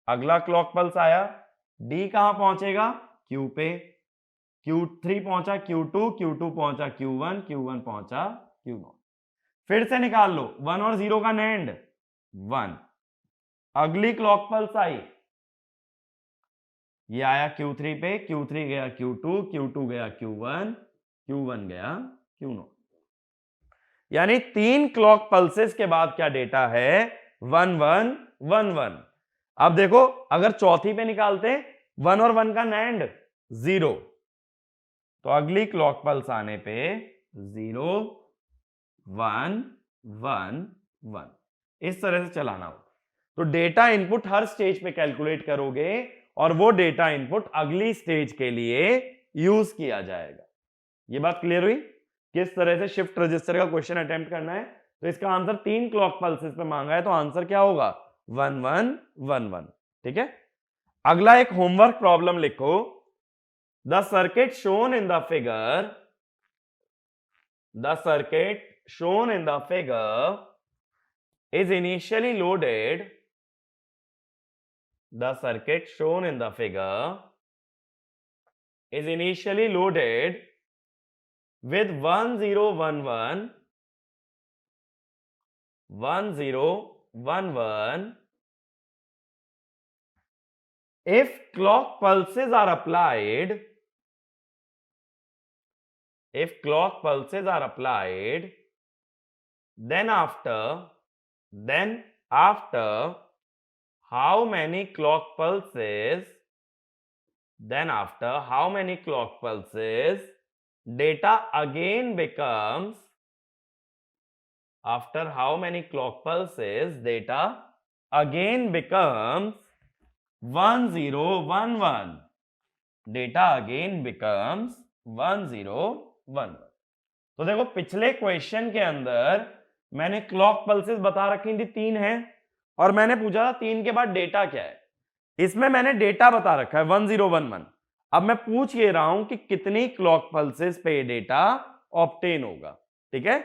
अगला क्लॉक पल्स आया, D कहां पहुंचेगा, Q पे, Q3 पहुंचा Q2, Q2 पहुंचा Q1, Q1 पहुंचा Q0। फिर से निकाल लो, 1 और 0 का NAND 1। अगली क्लॉक पल्स आई, ये आया Q3 पे, Q3 गया Q2, Q2 गया Q1, Q1 गया Q0। यानी 3 क्लॉक पल्सेस के बाद क्या डेटा है, 1 1 1 1। अब देखो अगर चौथी पे निकालते 1 और 1 का NAND 0, तो अगली क्लॉक पल्स आने पे 0 1 1 1 इस तरह से चलाना होगा। तो डेटा इनपुट हर स्टेज पे कैलकुलेट करोगे और वो डेटा इनपुट अगली स्टेज के लिए यूज किया जाएगा। ये बात क्लियर हुई? किस तरह से शिफ्ट रजिस्टर का क्वेश्चन अटेम्प्ट करना है। तो इसका आंसर 3 क्लॉक पल्सेस पे मांगा है, तो आंसर क्या होगा? 1 1 1 1। ठीक है, अगला एक होमवर्क प्रॉब्लम लिखो। The circuit shown in the figure, the circuit shown in the figure is initially loaded, the circuit shown in the figure is initially loaded with 1011 1011 if clock pulses are applied, if clock pulses are applied, then after how many clock pulses, then after how many clock pulses data again becomes, after how many clock pulses data again becomes 1011, data again becomes 1011। तो देखो पिछले question के अंदर मैंने clock pulses बता रखी थी 3 है और मैंने पूछा था 3 के बाद डेटा क्या है। इसमें मैंने डेटा बता रखा है 1011। अब मैं पूछ ये रहा हूं कि कितनी क्लॉक पल्सेस पे डेटा ऑब्टेन होगा। ठीक है,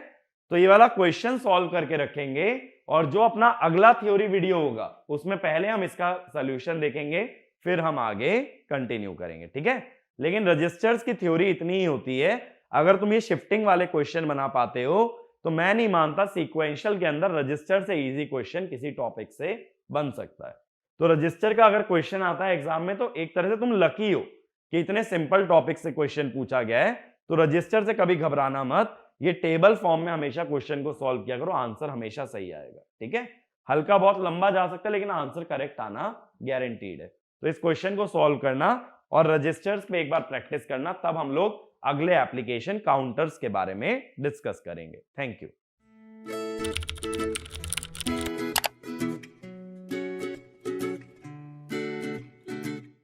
तो ये वाला क्वेश्चन सॉल्व करके रखेंगे और जो अपना अगला थ्योरी वीडियो होगा उसमें पहले हम इसका सॉल्यूशन देखेंगे, फिर हम आगे कंटिन्यू करेंगे। ठीक है, लेकिन रजिस्टर्स की थ्योरी इतनी ही होती है। अगर तुम ये शिफ्टिंग वाले क्वेश्चन बना पाते हो तो मैं नहीं मानता सीक्वेंशियल के अंदर रजिस्टर से इजी क्वेश्चन किसी टॉपिक से बन सकता है। तो रजिस्टर का अगर क्वेश्चन आता है एग्जाम में तो एक तरह से तुम लकी हो कि इतने सिंपल टॉपिक से क्वेश्चन पूछा गया है। तो रजिस्टर से कभी घबराना मत, ये टेबल फॉर्म में हमेशा क्वेश्चन को सॉल्व किया करो, आंसर हमेशा सही आएगा। ठीक है, हल्का बहुत लंबा जा सकता है लेकिन आंसर करेक्ट आना गारंटीड है। तो इस क्वेश्चन को सॉल्व करना और रजिस्टर्स पे एक बार प्रैक्टिस करना, तब हम लोग अगले एप्लीकेशन काउंटर्स के बारे में डिस्कस करेंगे। Thank you.